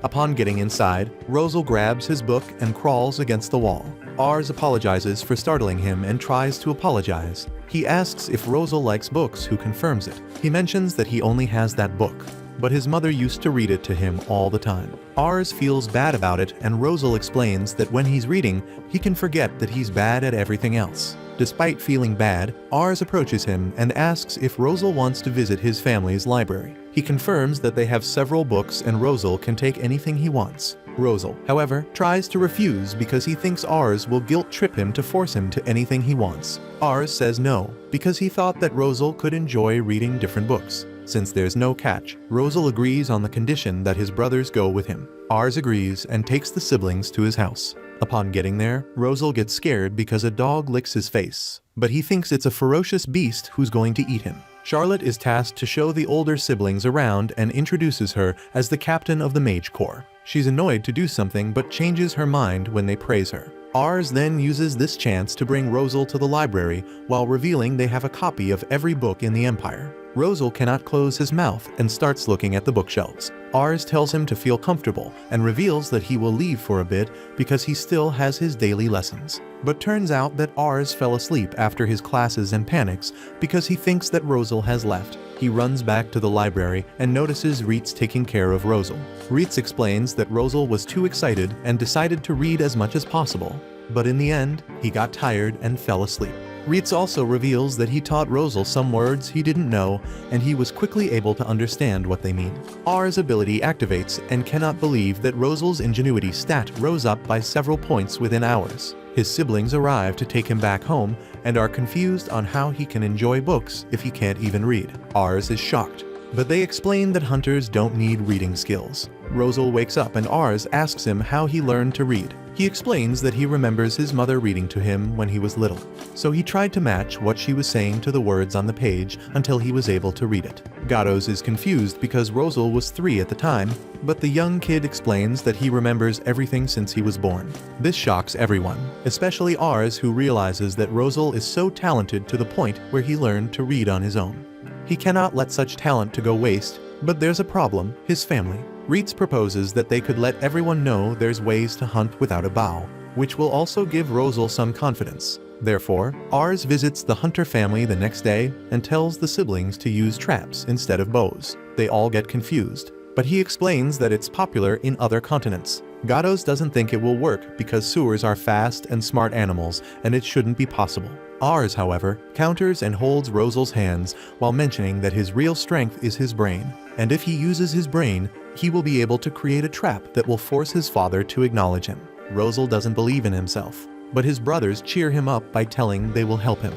Upon getting inside, Rosal grabs his book and crawls against the wall. Ars apologizes for startling him and tries to apologize. He asks if Rosal likes books, who confirms it. He mentions that he only has that book, but his mother used to read it to him all the time. Ars feels bad about it, and Rosal explains that when he's reading, he can forget that he's bad at everything else. Despite feeling bad, Ars approaches him and asks if Rosal wants to visit his family's library. He confirms that they have several books and Rosal can take anything he wants. Rosal, however, tries to refuse because he thinks Ars will guilt-trip him to force him to anything he wants. Ars says no, because he thought that Rosal could enjoy reading different books. Since there's no catch, Rosal agrees on the condition that his brothers go with him. Ars agrees and takes the siblings to his house. Upon getting there, Rosal gets scared because a dog licks his face, but he thinks it's a ferocious beast who's going to eat him. Charlotte is tasked to show the older siblings around and introduces her as the captain of the Mage Corps. She's annoyed to do something but changes her mind when they praise her. Ars then uses this chance to bring Rosal to the library while revealing they have a copy of every book in the Empire. Rosal cannot close his mouth and starts looking at the bookshelves. Ars tells him to feel comfortable and reveals that he will leave for a bit because he still has his daily lessons. But turns out that Ars fell asleep after his classes and panics because he thinks that Rosal has left. He runs back to the library and notices Reitz taking care of Rosal. Reitz explains that Rosal was too excited and decided to read as much as possible, but in the end, he got tired and fell asleep. Reitz also reveals that he taught Rosal some words he didn't know, and he was quickly able to understand what they mean. Ars' ability activates and cannot believe that Rosal's ingenuity stat rose up by several points within hours. His siblings arrive to take him back home and are confused on how he can enjoy books if he can't even read. Ars is shocked, but they explain that hunters don't need reading skills. Rosal wakes up and Ars asks him how he learned to read. He explains that he remembers his mother reading to him when he was little, so he tried to match what she was saying to the words on the page until he was able to read it. Gatos is confused because Rosal was 3 at the time, but the young kid explains that he remembers everything since he was born. This shocks everyone, especially Ars, who realizes that Rosal is so talented to the point where he learned to read on his own. He cannot let such talent to go waste, but there's a problem: his family. Reitz proposes that they could let everyone know there's ways to hunt without a bow, which will also give Rosal some confidence. Therefore, Ars visits the hunter family the next day and tells the siblings to use traps instead of bows. They all get confused, but he explains that it's popular in other continents. Gatos doesn't think it will work because sewers are fast and smart animals, and it shouldn't be possible. Ars, however, counters and holds Rosal's hands while mentioning that his real strength is his brain, and if he uses his brain, he will be able to create a trap that will force his father to acknowledge him. Rosal doesn't believe in himself, but his brothers cheer him up by telling they will help him.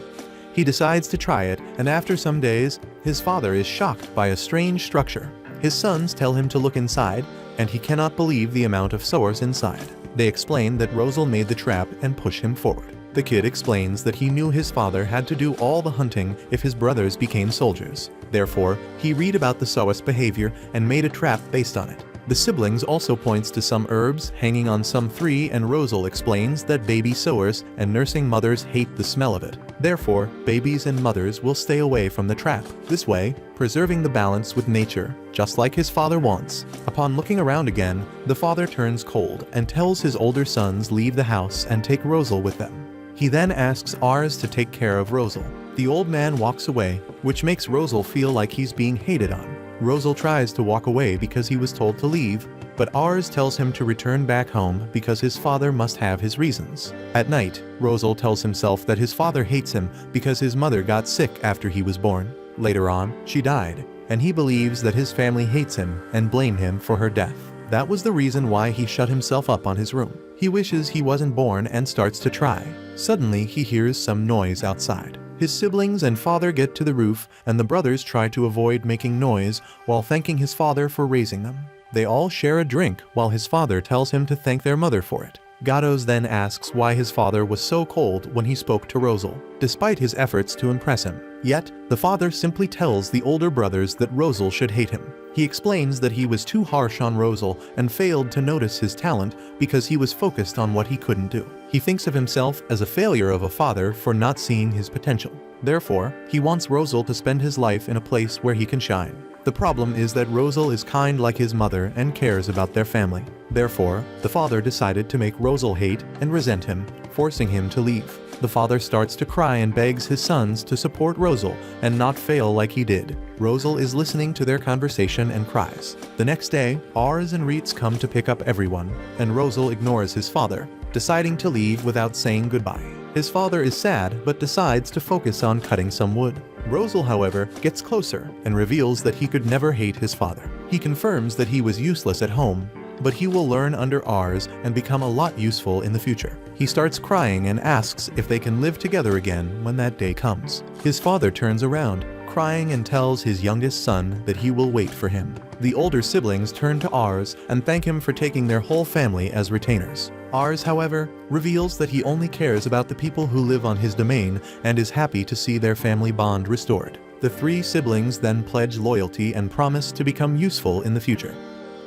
He decides to try it, and after some days, his father is shocked by a strange structure. His sons tell him to look inside, and he cannot believe the amount of sores inside. They explain that Rosal made the trap and push him forward. The kid explains that he knew his father had to do all the hunting if his brothers became soldiers. Therefore, he read about the Soas behavior and made a trap based on it. The siblings also points to some herbs hanging on some tree, and Rosal explains that baby sowers and nursing mothers hate the smell of it. Therefore, babies and mothers will stay away from the trap. This way, preserving the balance with nature, just like his father wants. Upon looking around again, the father turns cold and tells his older sons leave the house and take Rosal with them. He then asks Ars to take care of Rosal. The old man walks away, which makes Rosal feel like he's being hated on. Rosal tries to walk away because he was told to leave, but Ars tells him to return back home because his father must have his reasons. At night, Rosal tells himself that his father hates him because his mother got sick after he was born. Later on, she died, and he believes that his family hates him and blame him for her death. That was the reason why he shut himself up on his room. He wishes he wasn't born and starts to try. Suddenly, he hears some noise outside. His siblings and father get to the roof, and the brothers try to avoid making noise while thanking his father for raising them. They all share a drink while his father tells him to thank their mother for it. Gatos then asks why his father was so cold when he spoke to Rosal, despite his efforts to impress him. Yet, the father simply tells the older brothers that Rosal should hate him. He explains that he was too harsh on Rosal and failed to notice his talent because he was focused on what he couldn't do. He thinks of himself as a failure of a father for not seeing his potential. Therefore, he wants Rosal to spend his life in a place where he can shine. The problem is that Rosal is kind like his mother and cares about their family. Therefore, the father decided to make Rosal hate and resent him, forcing him to leave. The father starts to cry and begs his sons to support Rosal and not fail like he did. Rosal is listening to their conversation and cries. The next day, Ars and Reitz come to pick up everyone, and Rosal ignores his father, deciding to leave without saying goodbye. His father is sad but decides to focus on cutting some wood. Rosal, however, gets closer and reveals that he could never hate his father. He confirms that he was useless at home, but he will learn under Ars and become a lot useful in the future. He starts crying and asks if they can live together again when that day comes. His father turns around, crying, and tells his youngest son that he will wait for him. The older siblings turn to Ars and thank him for taking their whole family as retainers. Ars, however, reveals that he only cares about the people who live on his domain and is happy to see their family bond restored. The three siblings then pledge loyalty and promise to become useful in the future.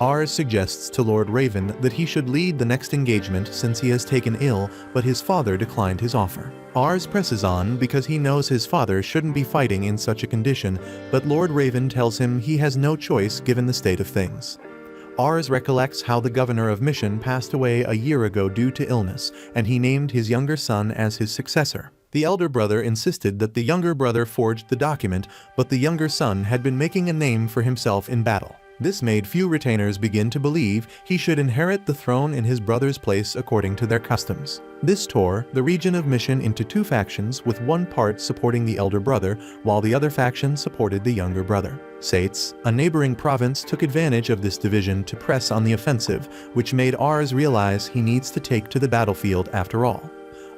Ars suggests to Lord Raven that he should lead the next engagement since he has taken ill, but his father declined his offer. Ars presses on because he knows his father shouldn't be fighting in such a condition, but Lord Raven tells him he has no choice given the state of things. Ars recollects how the governor of Mission passed away a year ago due to illness, and he named his younger son as his successor. The elder brother insisted that the younger brother forged the document, but the younger son had been making a name for himself in battle. This made few retainers begin to believe he should inherit the throne in his brother's place according to their customs. This tore the region of Mission into two factions, with one part supporting the elder brother, while the other faction supported the younger brother. Sates, a neighboring province, took advantage of this division to press on the offensive, which made Ars realize he needs to take to the battlefield after all.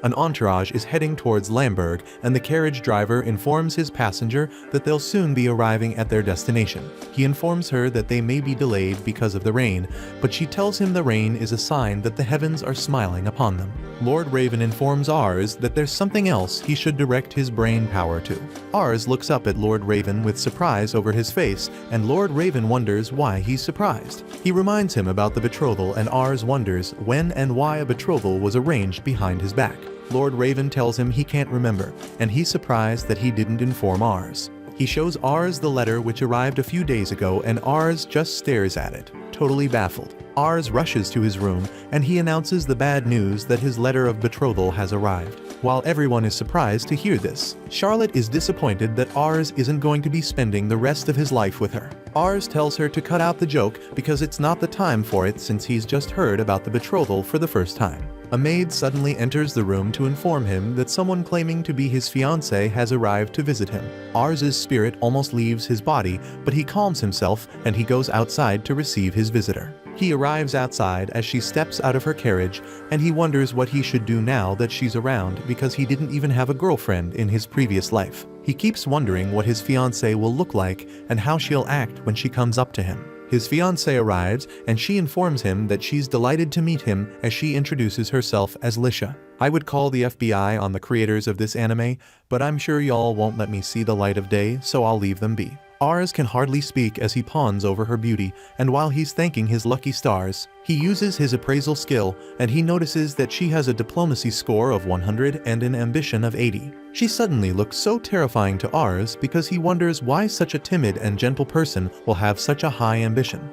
An entourage is heading towards Lamberg, and the carriage driver informs his passenger that they'll soon be arriving at their destination. He informs her that they may be delayed because of the rain, but she tells him the rain is a sign that the heavens are smiling upon them. Lord Raven informs Ars that there's something else he should direct his brain power to. Ars looks up at Lord Raven with surprise over his face, and Lord Raven wonders why he's surprised. He reminds him about the betrothal, and Ars wonders when and why a betrothal was arranged behind his back. Lord Raven tells him he can't remember, and he's surprised that he didn't inform Ars. He shows Ars the letter which arrived a few days ago, and Ars just stares at it, totally baffled. Ars rushes to his room, and he announces the bad news that his letter of betrothal has arrived. While everyone is surprised to hear this, Charlotte is disappointed that Ars isn't going to be spending the rest of his life with her. Ars tells her to cut out the joke because it's not the time for it since he's just heard about the betrothal for the first time. A maid suddenly enters the room to inform him that someone claiming to be his fiancée has arrived to visit him. Ars's spirit almost leaves his body, but he calms himself and he goes outside to receive his visitor. He arrives outside as she steps out of her carriage, and he wonders what he should do now that she's around because he didn't even have a girlfriend in his previous life. He keeps wondering what his fiancée will look like and how she'll act when she comes up to him. His fiancée arrives, and she informs him that she's delighted to meet him as she introduces herself as Lisha. I would call the FBI on the creators of this anime, but I'm sure y'all won't let me see the light of day, so I'll leave them be. Ars can hardly speak as he pawns over her beauty, and while he's thanking his lucky stars, he uses his appraisal skill, and he notices that she has a diplomacy score of 100 and an ambition of 80. She suddenly looks so terrifying to Ars because he wonders why such a timid and gentle person will have such a high ambition.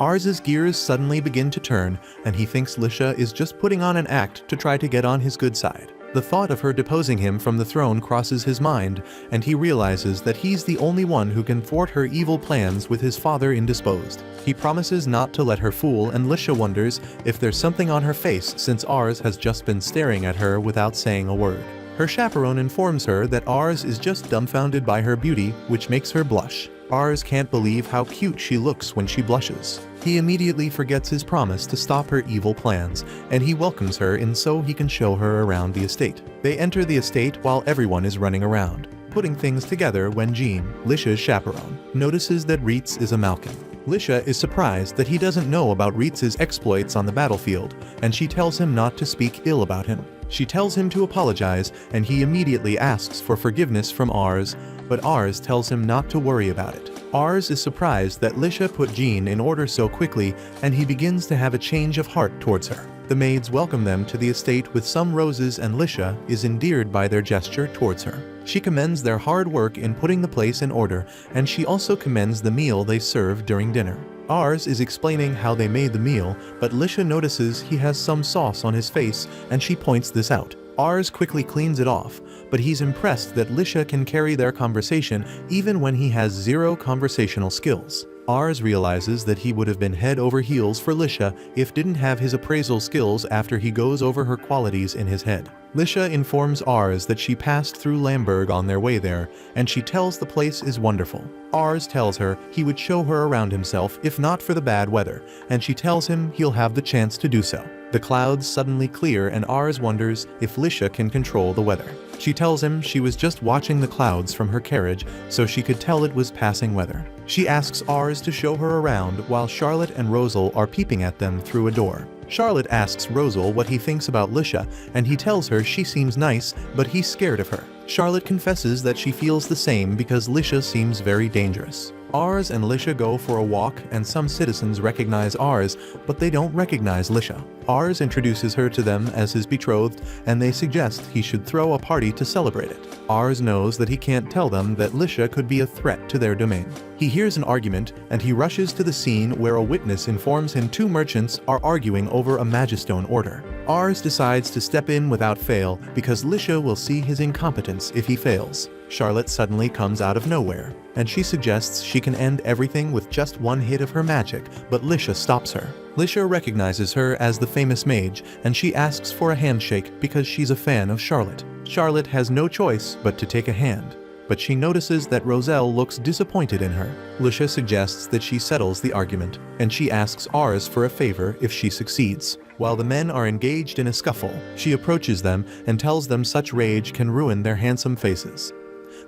Ars's gears suddenly begin to turn, and he thinks Lisha is just putting on an act to try to get on his good side. The thought of her deposing him from the throne crosses his mind, and he realizes that he's the only one who can thwart her evil plans with his father indisposed. He promises not to let her fool, and Lisha wonders if there's something on her face since Ars has just been staring at her without saying a word. Her chaperone informs her that Ars is just dumbfounded by her beauty, which makes her blush. Ars can't believe how cute she looks when she blushes. He immediately forgets his promise to stop her evil plans, and he welcomes her in so he can show her around the estate. They enter the estate while everyone is running around, putting things together when Jean, Lisha's chaperone, notices that Reitz is a Malkin. Lisha is surprised that he doesn't know about Reitz's exploits on the battlefield, and she tells him not to speak ill about him. She tells him to apologize, and he immediately asks for forgiveness from Ars, but Ars tells him not to worry about it. Ars is surprised that Lisha put Jean in order so quickly, and he begins to have a change of heart towards her. The maids welcome them to the estate with some roses, and Lisha is endeared by their gesture towards her. She commends their hard work in putting the place in order, and she also commends the meal they serve during dinner. Ars is explaining how they made the meal, but Lisha notices he has some sauce on his face, and she points this out. Ars quickly cleans it off, but he's impressed that Lisha can carry their conversation even when he has zero conversational skills. Ars realizes that he would have been head over heels for Lisha if didn't have his appraisal skills after he goes over her qualities in his head. Lisha informs Ars that she passed through Lamberg on their way there, and she tells the place is wonderful. Ars tells her he would show her around himself if not for the bad weather, and she tells him he'll have the chance to do so. The clouds suddenly clear, and Ars wonders if Lisha can control the weather. She tells him she was just watching the clouds from her carriage, so she could tell it was passing weather. She asks Ars to show her around while Charlotte and Rosal are peeping at them through a door. Charlotte asks Rosal what he thinks about Lisha, and he tells her she seems nice, but he's scared of her. Charlotte confesses that she feels the same because Lisha seems very dangerous. Ars and Lisha go for a walk, and some citizens recognize Ars, but they don't recognize Lisha. Ars introduces her to them as his betrothed, and they suggest he should throw a party to celebrate it. Ars knows that he can't tell them that Lisha could be a threat to their domain. He hears an argument, and he rushes to the scene where a witness informs him two merchants are arguing over a Magistone order. Ars decides to step in without fail because Lisha will see his incompetence if he fails. Charlotte suddenly comes out of nowhere, and she suggests she can end everything with just one hit of her magic, but Lisha stops her. Lisha recognizes her as the famous mage, and she asks for a handshake because she's a fan of Charlotte. Charlotte has no choice but to take a hand, but she notices that Roselle looks disappointed in her. Lisha suggests that she settles the argument, and she asks Ars for a favor if she succeeds. While the men are engaged in a scuffle, she approaches them and tells them such rage can ruin their handsome faces.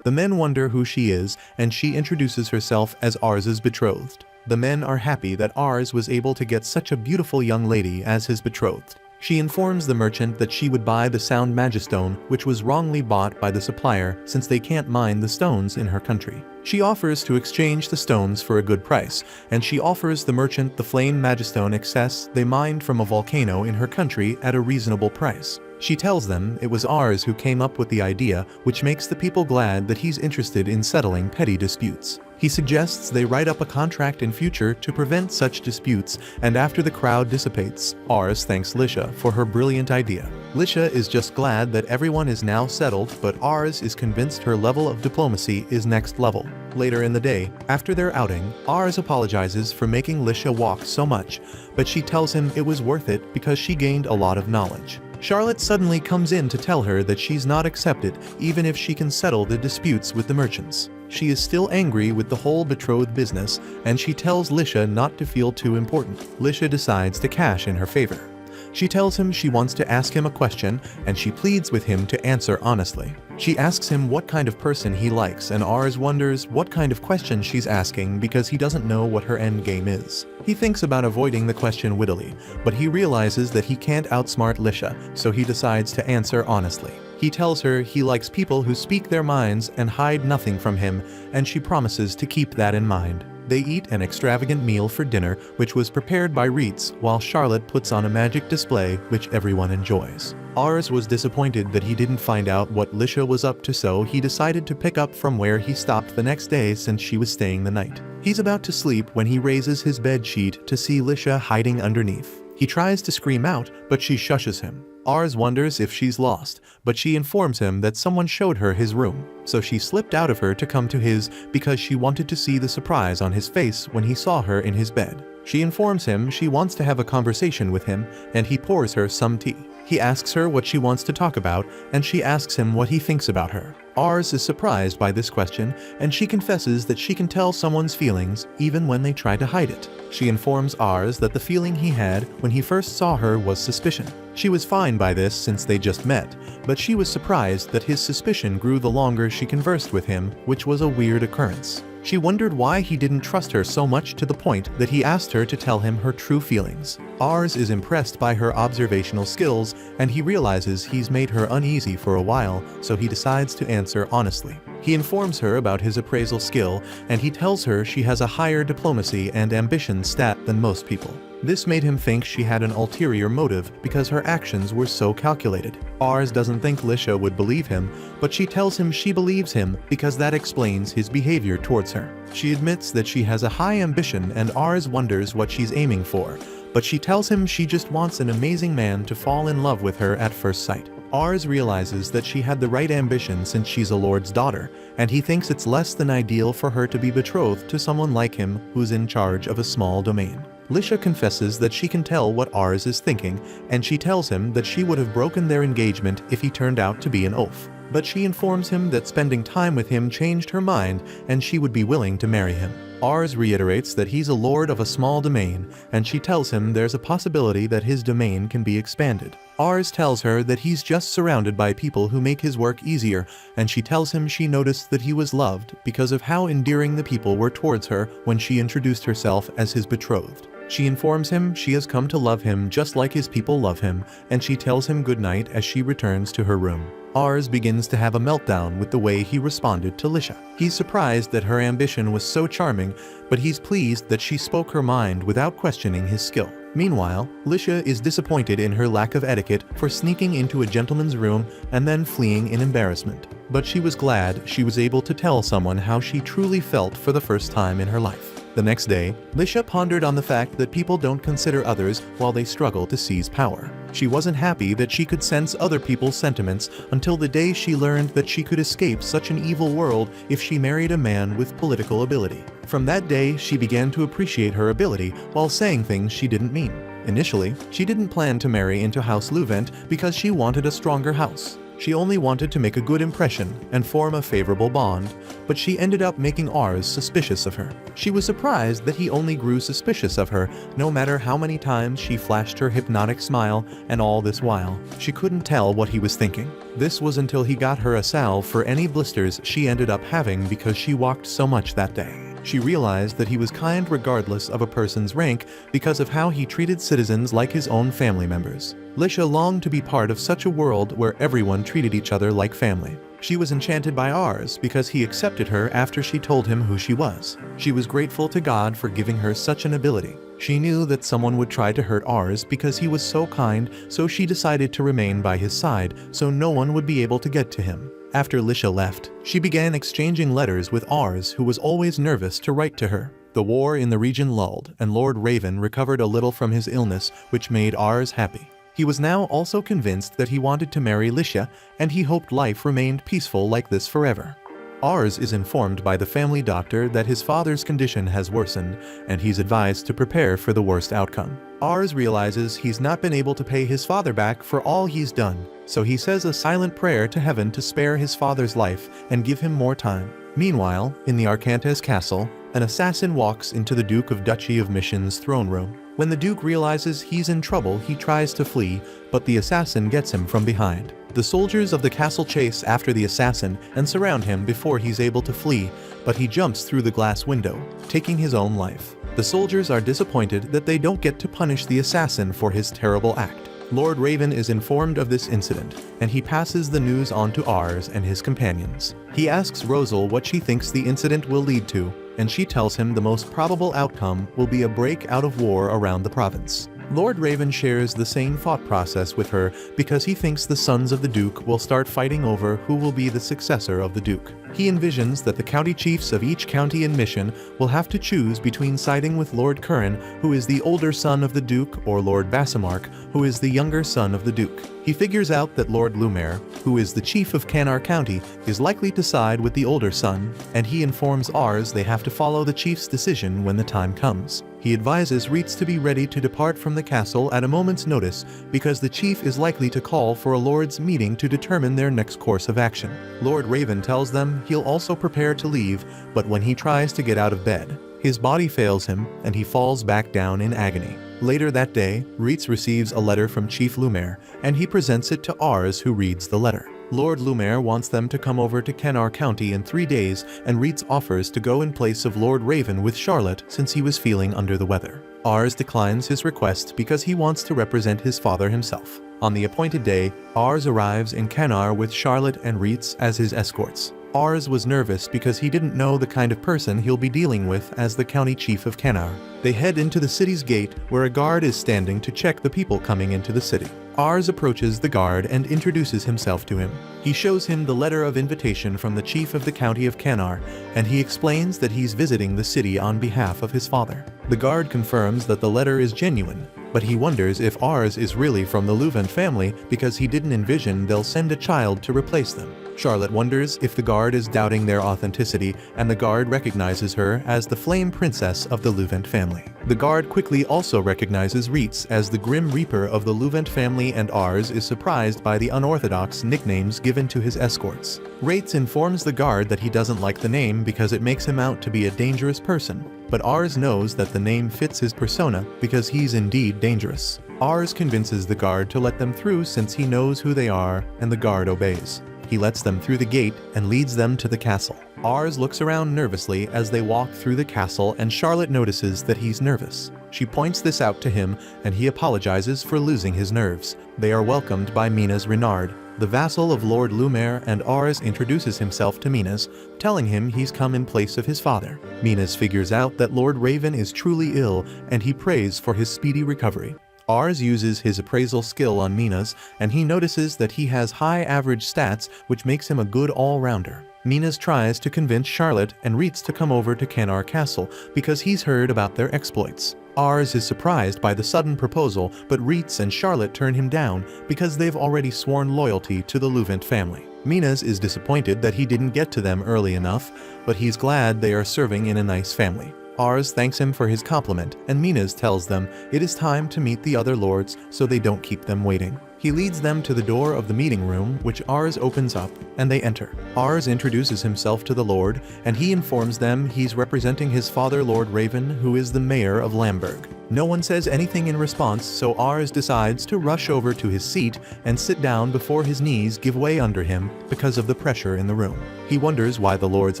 The men wonder who she is, and she introduces herself as Ars's betrothed. The men are happy that Ars was able to get such a beautiful young lady as his betrothed. She informs the merchant that she would buy the sound Magistone, which was wrongly bought by the supplier since they can't mine the stones in her country. She offers to exchange the stones for a good price, and she offers the merchant the flame Magistone excess they mined from a volcano in her country at a reasonable price. She tells them it was Ars who came up with the idea, which makes the people glad that he's interested in settling petty disputes. He suggests they write up a contract in future to prevent such disputes, and after the crowd dissipates, Ars thanks Lisha for her brilliant idea. Lisha is just glad that everyone is now settled, but Ars is convinced her level of diplomacy is next level. Later in the day, after their outing, Ars apologizes for making Lisha walk so much, but she tells him it was worth it because she gained a lot of knowledge. Charlotte suddenly comes in to tell her that she's not accepted even if she can settle the disputes with the merchants. She is still angry with the whole betrothed business, and she tells Lisha not to feel too important. Lisha decides to cash in her favor. She tells him she wants to ask him a question, and she pleads with him to answer honestly. She asks him what kind of person he likes, and Ars wonders what kind of question she's asking because he doesn't know what her endgame is. He thinks about avoiding the question wittily, but he realizes that he can't outsmart Lisha, so he decides to answer honestly. He tells her he likes people who speak their minds and hide nothing from him, and she promises to keep that in mind. They eat an extravagant meal for dinner, which was prepared by Reitz, while Charlotte puts on a magic display which everyone enjoys. Ars was disappointed that he didn't find out what Lisha was up to, so he decided to pick up from where he stopped the next day since she was staying the night. He's about to sleep when he raises his bed sheet to see Lisha hiding underneath. He tries to scream out, but she shushes him. Ars wonders if she's lost, but she informs him that someone showed her his room, so she slipped out of her to come to his because she wanted to see the surprise on his face when he saw her in his bed. She informs him she wants to have a conversation with him, and he pours her some tea. He asks her what she wants to talk about, and she asks him what he thinks about her. Ars is surprised by this question, and she confesses that she can tell someone's feelings even when they try to hide it. She informs Ars that the feeling he had when he first saw her was suspicion. She was fine by this since they just met, but she was surprised that his suspicion grew the longer she conversed with him, which was a weird occurrence. She wondered why he didn't trust her so much to the point that he asked her to tell him her true feelings. Ars is impressed by her observational skills, and he realizes he's made her uneasy for a while, so he decides to answer honestly. He informs her about his appraisal skill, and he tells her she has a higher diplomacy and ambition stat than most people. This made him think she had an ulterior motive because her actions were so calculated. Ars doesn't think Lisha would believe him, but she tells him she believes him because that explains his behavior towards her. She admits that she has a high ambition, and Ars wonders what she's aiming for, but she tells him she just wants an amazing man to fall in love with her at first sight. Ars realizes that she had the right ambition since she's a lord's daughter, and he thinks it's less than ideal for her to be betrothed to someone like him who's in charge of a small domain. Lisha confesses that she can tell what Ars is thinking, and she tells him that she would have broken their engagement if he turned out to be an oaf. But she informs him that spending time with him changed her mind and she would be willing to marry him. Ars reiterates that he's a lord of a small domain, and she tells him there's a possibility that his domain can be expanded. Ars tells her that he's just surrounded by people who make his work easier, and she tells him she noticed that he was loved because of how endearing the people were towards her when she introduced herself as his betrothed. She informs him she has come to love him just like his people love him, and she tells him goodnight as she returns to her room. Ars begins to have a meltdown with the way he responded to Lisha. He's surprised that her ambition was so charming, but he's pleased that she spoke her mind without questioning his skill. Meanwhile, Lisha is disappointed in her lack of etiquette for sneaking into a gentleman's room and then fleeing in embarrassment. But she was glad she was able to tell someone how she truly felt for the first time in her life. The next day, Lisha pondered on the fact that people don't consider others while they struggle to seize power. She wasn't happy that she could sense other people's sentiments until the day she learned that she could escape such an evil world if she married a man with political ability. From that day, she began to appreciate her ability while saying things she didn't mean. Initially, she didn't plan to marry into House Luvent because she wanted a stronger house. She only wanted to make a good impression and form a favorable bond, but she ended up making Ars suspicious of her. She was surprised that he only grew suspicious of her, no matter how many times she flashed her hypnotic smile, and all this while, she couldn't tell what he was thinking. This was until he got her a salve for any blisters she ended up having because she walked so much that day. She realized that he was kind regardless of a person's rank because of how he treated citizens like his own family members. Lisha longed to be part of such a world where everyone treated each other like family. She was enchanted by Ars because he accepted her after she told him who she was. She was grateful to God for giving her such an ability. She knew that someone would try to hurt Ars because he was so kind, so she decided to remain by his side so no one would be able to get to him. After Lisha left, she began exchanging letters with Ars, who was always nervous to write to her. The war in the region lulled, and Lord Raven recovered a little from his illness, which made Ars happy. He was now also convinced that he wanted to marry Lisha, and he hoped life remained peaceful like this forever. Ars is informed by the family doctor that his father's condition has worsened, and he's advised to prepare for the worst outcome. Ars realizes he's not been able to pay his father back for all he's done, so he says a silent prayer to heaven to spare his father's life and give him more time. Meanwhile, in the Arcantes castle, an assassin walks into the Duke of Duchy of Mission's throne room. When the Duke realizes he's in trouble, he tries to flee, but the assassin gets him from behind. The soldiers of the castle chase after the assassin and surround him before he's able to flee, but he jumps through the glass window, taking his own life. The soldiers are disappointed that they don't get to punish the assassin for his terrible act. Lord Raven is informed of this incident, and he passes the news on to Ars and his companions. He asks Rosal what she thinks the incident will lead to, and she tells him the most probable outcome will be a break out of war around the province. Lord Raven shares the same thought process with her because he thinks the sons of the Duke will start fighting over who will be the successor of the Duke. He envisions that the county chiefs of each county and mission will have to choose between siding with Lord Curran, who is the older son of the Duke, or Lord Vassamark, who is the younger son of the Duke. He figures out that Lord Lumaire, who is the chief of Cannar County, is likely to side with the older son, and he informs Ars they have to follow the chief's decision when the time comes. He advises Reitz to be ready to depart from the castle at a moment's notice because the chief is likely to call for a lord's meeting to determine their next course of action. Lord Raven tells them he'll also prepare to leave, but when he tries to get out of bed, his body fails him and he falls back down in agony. Later that day, Reitz receives a letter from Chief Lumaire, and he presents it to Ars, who reads the letter. Lord Lumaire wants them to come over to Cannar County in 3 days, and Reitz offers to go in place of Lord Raven with Charlotte since he was feeling under the weather. Ars declines his request because he wants to represent his father himself. On the appointed day, Ars arrives in Cannar with Charlotte and Reitz as his escorts. Ars was nervous because he didn't know the kind of person he'll be dealing with as the county chief of Cannar. They head into the city's gate, where a guard is standing to check the people coming into the city. Ars approaches the guard and introduces himself to him. He shows him the letter of invitation from the chief of the county of Cannar, and he explains that he's visiting the city on behalf of his father. The guard confirms that the letter is genuine, but he wonders if Ars is really from the Luvent family because he didn't envision they'll send a child to replace them. Charlotte wonders if the guard is doubting their authenticity, and the guard recognizes her as the Flame Princess of the Luvent family. The guard quickly also recognizes Reitz as the Grim Reaper of the Luvent family, and Ars is surprised by the unorthodox nicknames given to his escorts. Reitz informs the guard that he doesn't like the name because it makes him out to be a dangerous person, but Ars knows that the name fits his persona because he's indeed dangerous. Ars convinces the guard to let them through since he knows who they are, and the guard obeys. He lets them through the gate and leads them to the castle. Ars looks around nervously as they walk through the castle, and Charlotte notices that he's nervous. She points this out to him, and he apologizes for losing his nerves. They are welcomed by Minas Renard, the vassal of Lord Lumaire, and Ars introduces himself to Minas, telling him he's come in place of his father. Minas figures out that Lord Raven is truly ill, and he prays for his speedy recovery. Ars uses his appraisal skill on Minas, and he notices that he has high average stats, which makes him a good all-rounder. Minas tries to convince Charlotte and Reitz to come over to Cannar Castle because he's heard about their exploits. Ars is surprised by the sudden proposal, but Reitz and Charlotte turn him down because they've already sworn loyalty to the Luvent family. Minas is disappointed that he didn't get to them early enough, but he's glad they are serving in a nice family. Ars thanks him for his compliment, and Minas tells them it is time to meet the other lords so they don't keep them waiting. He leads them to the door of the meeting room, which Ars opens up, and they enter. Ars introduces himself to the lord, and he informs them he's representing his father Lord Raven, who is the mayor of Lamberg. No one says anything in response, so Ars decides to rush over to his seat and sit down before his knees give way under him because of the pressure in the room. He wonders why the lords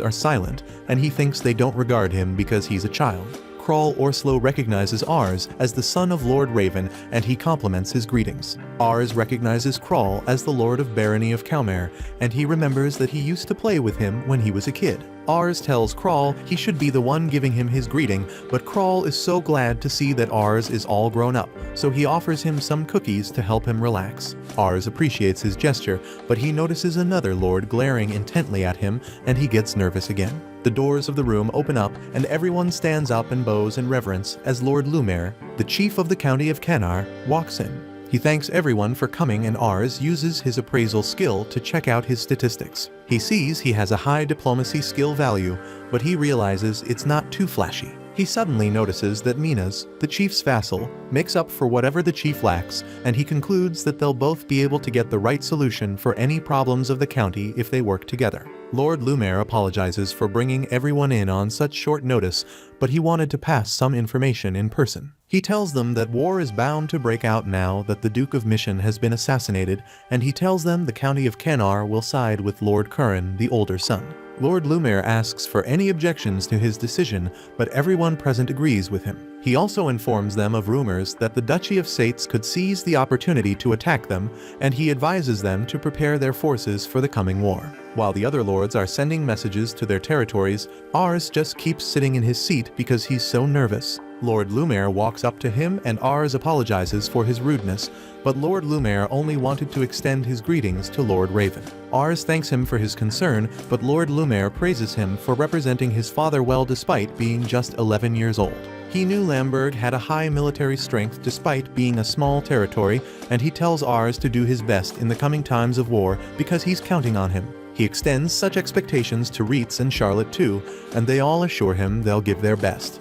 are silent, and he thinks they don't regard him because he's a child. Krall Orslow recognizes Ars as the son of Lord Raven, and he compliments his greetings. Ars recognizes Krall as the Lord of Barony of Calmare, and he remembers that he used to play with him when he was a kid. Ars tells Krall he should be the one giving him his greeting, but Krall is so glad to see that Ars is all grown up, so he offers him some cookies to help him relax. Ars appreciates his gesture, but he notices another lord glaring intently at him, and he gets nervous again. The doors of the room open up, and everyone stands up and bows in reverence as Lord Lumaire, the chief of the county of Cannar, walks in. He thanks everyone for coming, and Ars uses his appraisal skill to check out his statistics. He sees he has a high diplomacy skill value, but he realizes it's not too flashy. He suddenly notices that Minas, the chief's vassal, makes up for whatever the chief lacks, and he concludes that they'll both be able to get the right solution for any problems of the county if they work together. Lord Lumaire apologizes for bringing everyone in on such short notice, but he wanted to pass some information in person. He tells them that war is bound to break out now that the Duke of Mission has been assassinated, and he tells them the county of Cannar will side with Lord Curran, the older son. Lord Lumaire asks for any objections to his decision, but everyone present agrees with him. He also informs them of rumors that the Duchy of Saetz could seize the opportunity to attack them, and he advises them to prepare their forces for the coming war. While the other lords are sending messages to their territories, Ars just keeps sitting in his seat because he's so nervous. Lord Lumiere walks up to him and Ars apologizes for his rudeness, but Lord Lumiere only wanted to extend his greetings to Lord Raven. Ars thanks him for his concern, but Lord Lumiere praises him for representing his father well despite being just 11 years old. He knew Lamberg had a high military strength despite being a small territory, and he tells Ars to do his best in the coming times of war because he's counting on him. He extends such expectations to Reitz and Charlotte too, and they all assure him they'll give their best.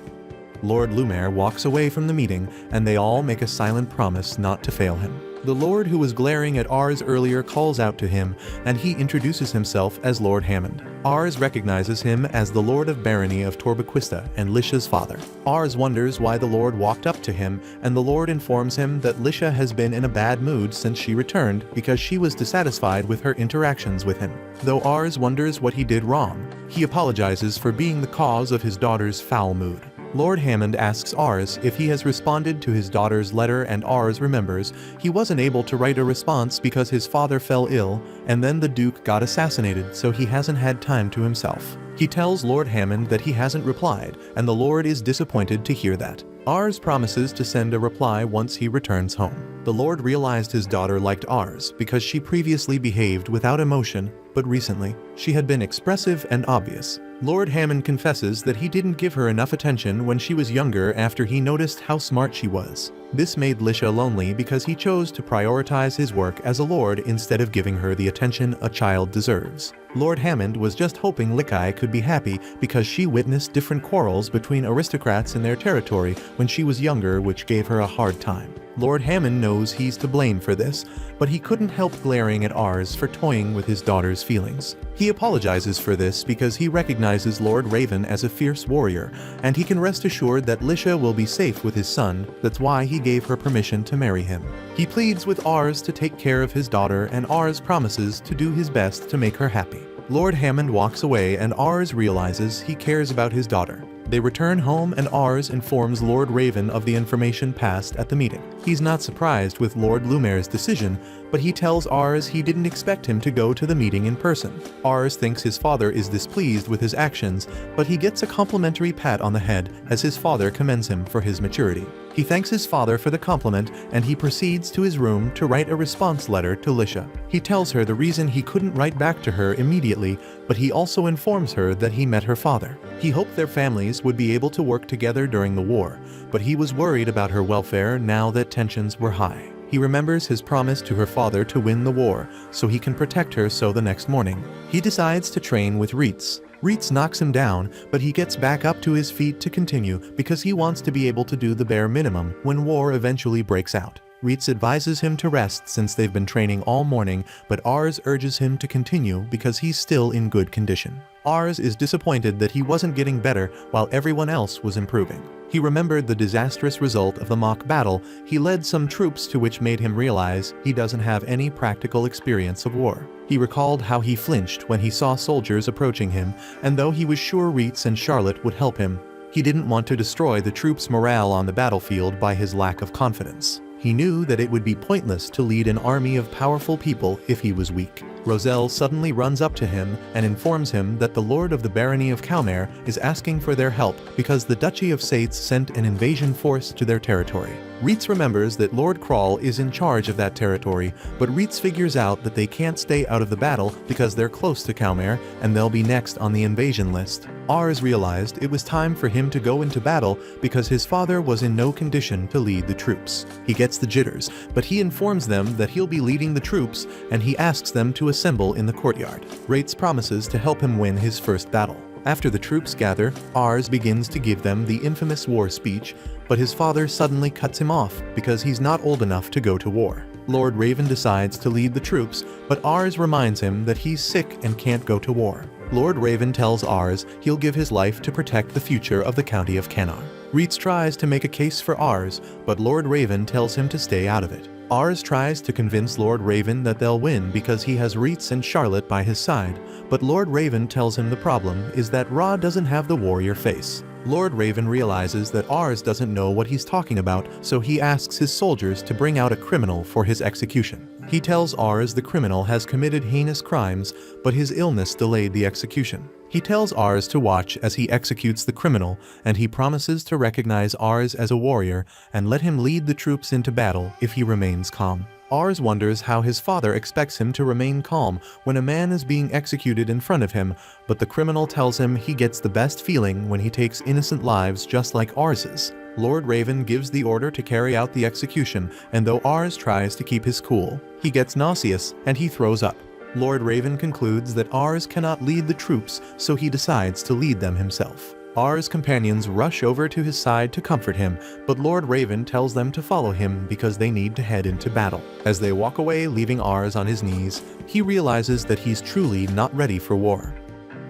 Lord Lumiere walks away from the meeting, and they all make a silent promise not to fail him. The lord who was glaring at Ars earlier calls out to him, and he introduces himself as Lord Hammond. Ars recognizes him as the Lord of Barony of Torbequista and Lisha's father. Ars wonders why the lord walked up to him, and the lord informs him that Lisha has been in a bad mood since she returned because she was dissatisfied with her interactions with him. Though Ars wonders what he did wrong, he apologizes for being the cause of his daughter's foul mood. Lord Hammond asks Ars if he has responded to his daughter's letter, and Ars remembers he wasn't able to write a response because his father fell ill, and then the Duke got assassinated, so he hasn't had time to himself. He tells Lord Hammond that he hasn't replied, and the Lord is disappointed to hear that. Ars promises to send a reply once he returns home. The Lord realized his daughter liked Ars because she previously behaved without emotion, but recently, she had been expressive and obvious. Lord Hammond confesses that he didn't give her enough attention when she was younger after he noticed how smart she was. This made Lisha lonely because he chose to prioritize his work as a lord instead of giving her the attention a child deserves. Lord Hammond was just hoping Likai could be happy because she witnessed different quarrels between aristocrats in their territory when she was younger, which gave her a hard time. Lord Hammond knows he's to blame for this, but he couldn't help glaring at Ars for toying with his daughter's feelings. He apologizes for this because he recognizes Lord Raven as a fierce warrior, and he can rest assured that Lisha will be safe with his son. That's why he gave her permission to marry him. He pleads with Ars to take care of his daughter, and Ars promises to do his best to make her happy. Lord Hammond walks away, and Ars realizes he cares about his daughter. They return home, and Ars informs Lord Raven of the information passed at the meeting. He's not surprised with Lord Lumiere's decision, but he tells Ars he didn't expect him to go to the meeting in person. Ars thinks his father is displeased with his actions, but he gets a complimentary pat on the head as his father commends him for his maturity. He thanks his father for the compliment, and he proceeds to his room to write a response letter to Lisha. He tells her the reason he couldn't write back to her immediately, but he also informs her that he met her father. He hoped their families would be able to work together during the war, but he was worried about her welfare now that tensions were high. He remembers his promise to her father to win the war, so he can protect her. So the next morning, he decides to train with Reitz. Reitz knocks him down, but he gets back up to his feet to continue because he wants to be able to do the bare minimum when war eventually breaks out. Reitz advises him to rest since they've been training all morning, but Ars urges him to continue because he's still in good condition. Ars is disappointed that he wasn't getting better while everyone else was improving. He remembered the disastrous result of the mock battle he led some troops to, which made him realize he doesn't have any practical experience of war. He recalled how he flinched when he saw soldiers approaching him, and though he was sure Reitz and Charlotte would help him, he didn't want to destroy the troops' morale on the battlefield by his lack of confidence. He knew that it would be pointless to lead an army of powerful people if he was weak. Roselle suddenly runs up to him and informs him that the Lord of the Barony of Calmare is asking for their help because the Duchy of Saetz sent an invasion force to their territory. Reitz remembers that Lord Kral is in charge of that territory, but Reitz figures out that they can't stay out of the battle because they're close to Calmare and they'll be next on the invasion list. Ars realized it was time for him to go into battle because his father was in no condition to lead the troops. He gets the jitters, but he informs them that he'll be leading the troops, and he asks them to assemble in the courtyard. Reitz promises to help him win his first battle. After the troops gather, Ars begins to give them the infamous war speech, but his father suddenly cuts him off because he's not old enough to go to war. Lord Raven decides to lead the troops, but Ars reminds him that he's sick and can't go to war. Lord Raven tells Ars he'll give his life to protect the future of the county of Cannar. Reitz tries to make a case for Ars, but Lord Raven tells him to stay out of it. Ars tries to convince Lord Raven that they'll win because he has Reitz and Charlotte by his side, but Lord Raven tells him the problem is that Ra doesn't have the warrior face. Lord Raven realizes that Ars doesn't know what he's talking about, so he asks his soldiers to bring out a criminal for his execution. He tells Ars the criminal has committed heinous crimes, but his illness delayed the execution. He tells Ars to watch as he executes the criminal, and he promises to recognize Ars as a warrior and let him lead the troops into battle if he remains calm. Ars wonders how his father expects him to remain calm when a man is being executed in front of him, but the criminal tells him he gets the best feeling when he takes innocent lives just like Ars's. Lord Raven gives the order to carry out the execution, and though Ars tries to keep his cool, he gets nauseous and he throws up. Lord Raven concludes that Ars cannot lead the troops, so he decides to lead them himself. Ars' companions rush over to his side to comfort him, but Lord Raven tells them to follow him because they need to head into battle. As they walk away, leaving Ars on his knees, he realizes that he's truly not ready for war.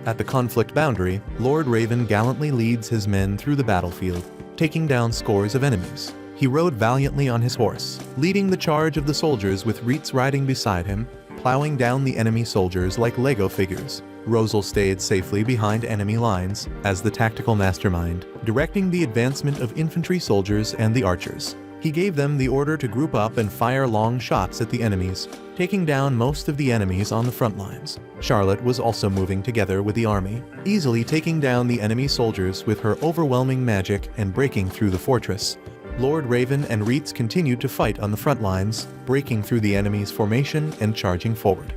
At the conflict boundary, Lord Raven gallantly leads his men through the battlefield, taking down scores of enemies. He rode valiantly on his horse, leading the charge of the soldiers with Reitz riding beside him, plowing down the enemy soldiers like Lego figures. Rosal stayed safely behind enemy lines as the tactical mastermind, directing the advancement of infantry soldiers and the archers. He gave them the order to group up and fire long shots at the enemies, taking down most of the enemies on the front lines. Charlotte was also moving together with the army, easily taking down the enemy soldiers with her overwhelming magic and breaking through the fortress. Lord Raven and Reitz continued to fight on the front lines, breaking through the enemy's formation and charging forward.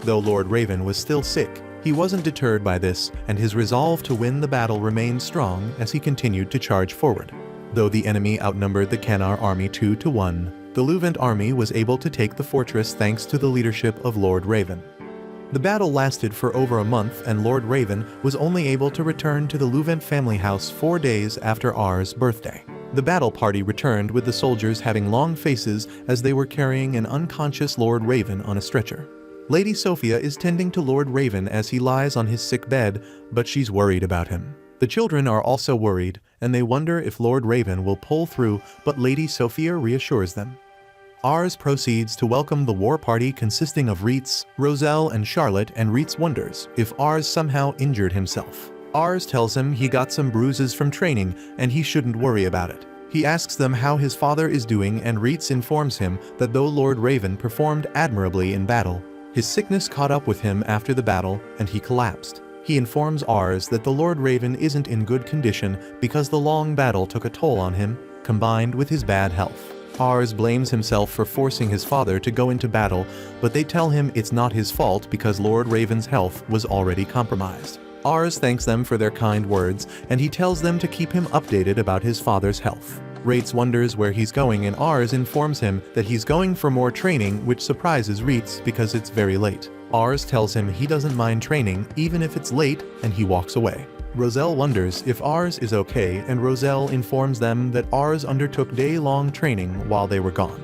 Though Lord Raven was still sick, he wasn't deterred by this, and his resolve to win the battle remained strong as he continued to charge forward. Though the enemy outnumbered the Canar army 2-1, the Luvent army was able to take the fortress thanks to the leadership of Lord Raven. The battle lasted for over a month, and Lord Raven was only able to return to the Luvent family house 4 days after Ars' birthday. The battle party returned with the soldiers having long faces as they were carrying an unconscious Lord Raven on a stretcher. Lady Sophia is tending to Lord Raven as he lies on his sick bed, but she's worried about him. The children are also worried, and they wonder if Lord Raven will pull through, but Lady Sophia reassures them. Ars proceeds to welcome the war party consisting of Reitz, Roselle, and Charlotte, and Reitz wonders if Ars somehow injured himself. Ars tells him he got some bruises from training and he shouldn't worry about it. He asks them how his father is doing, and Reitz informs him that though Lord Raven performed admirably in battle, his sickness caught up with him after the battle and he collapsed. He informs Ars that the Lord Raven isn't in good condition because the long battle took a toll on him, combined with his bad health. Ars blames himself for forcing his father to go into battle, but they tell him it's not his fault because Lord Raven's health was already compromised. Ars thanks them for their kind words, and he tells them to keep him updated about his father's health. Reitz wonders where he's going, and Ars informs him that he's going for more training, which surprises Reitz because it's very late. Ars tells him he doesn't mind training even if it's late, and he walks away. Roselle wonders if Ars is okay, and Roselle informs them that Ars undertook day-long training while they were gone.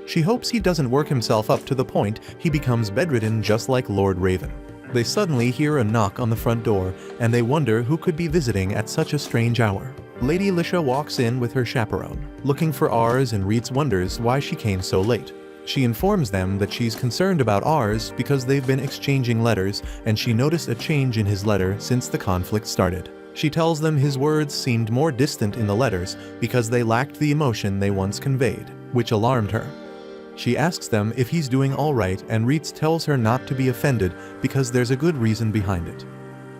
She hopes he doesn't work himself up to the point he becomes bedridden just like Lord Raven. They suddenly hear a knock on the front door, and they wonder who could be visiting at such a strange hour. Lady Lisha walks in with her chaperone, looking for Ars, and Reitz wonders why she came so late. She informs them that she's concerned about Ars because they've been exchanging letters, and she noticed a change in his letter since the conflict started. She tells them his words seemed more distant in the letters because they lacked the emotion they once conveyed, which alarmed her. She asks them if he's doing all right, and Reitz tells her not to be offended because there's a good reason behind it.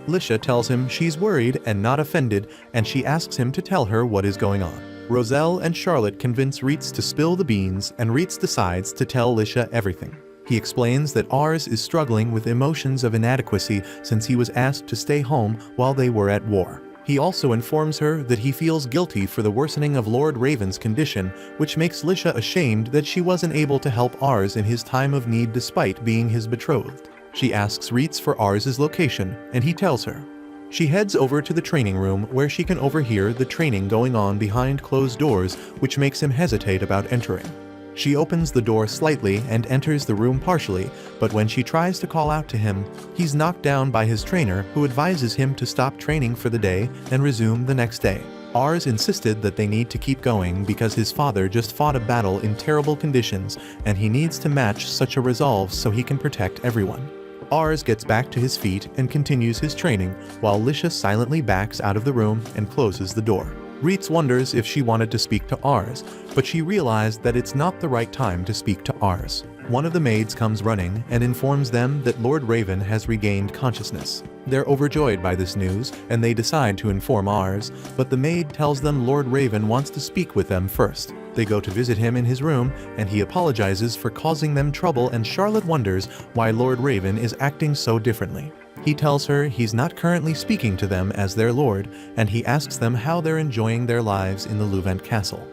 Lisha tells him she's worried and not offended, and she asks him to tell her what is going on. Roselle and Charlotte convince Reitz to spill the beans, and Reitz decides to tell Lisha everything. He explains that Ars is struggling with emotions of inadequacy since he was asked to stay home while they were at war. He also informs her that he feels guilty for the worsening of Lord Raven's condition, which makes Lisha ashamed that she wasn't able to help Ars in his time of need despite being his betrothed. She asks Reitz for Ars's location, and he tells her. She heads over to the training room where she can overhear the training going on behind closed doors, which makes him hesitate about entering. She opens the door slightly and enters the room partially, but when she tries to call out to him, he's knocked down by his trainer, who advises him to stop training for the day and resume the next day. Ars insisted that they need to keep going because his father just fought a battle in terrible conditions and he needs to match such a resolve so he can protect everyone. Ars gets back to his feet and continues his training, while Lisha silently backs out of the room and closes the door. Reitz wonders if she wanted to speak to Ars, but she realized that it's not the right time to speak to Ars. One of the maids comes running and informs them that Lord Raven has regained consciousness. They're overjoyed by this news, and they decide to inform Ars, but the maid tells them Lord Raven wants to speak with them first. They go to visit him in his room, and he apologizes for causing them trouble, and Charlotte wonders why Lord Raven is acting so differently. He tells her he's not currently speaking to them as their lord, and he asks them how they're enjoying their lives in the Luvent castle.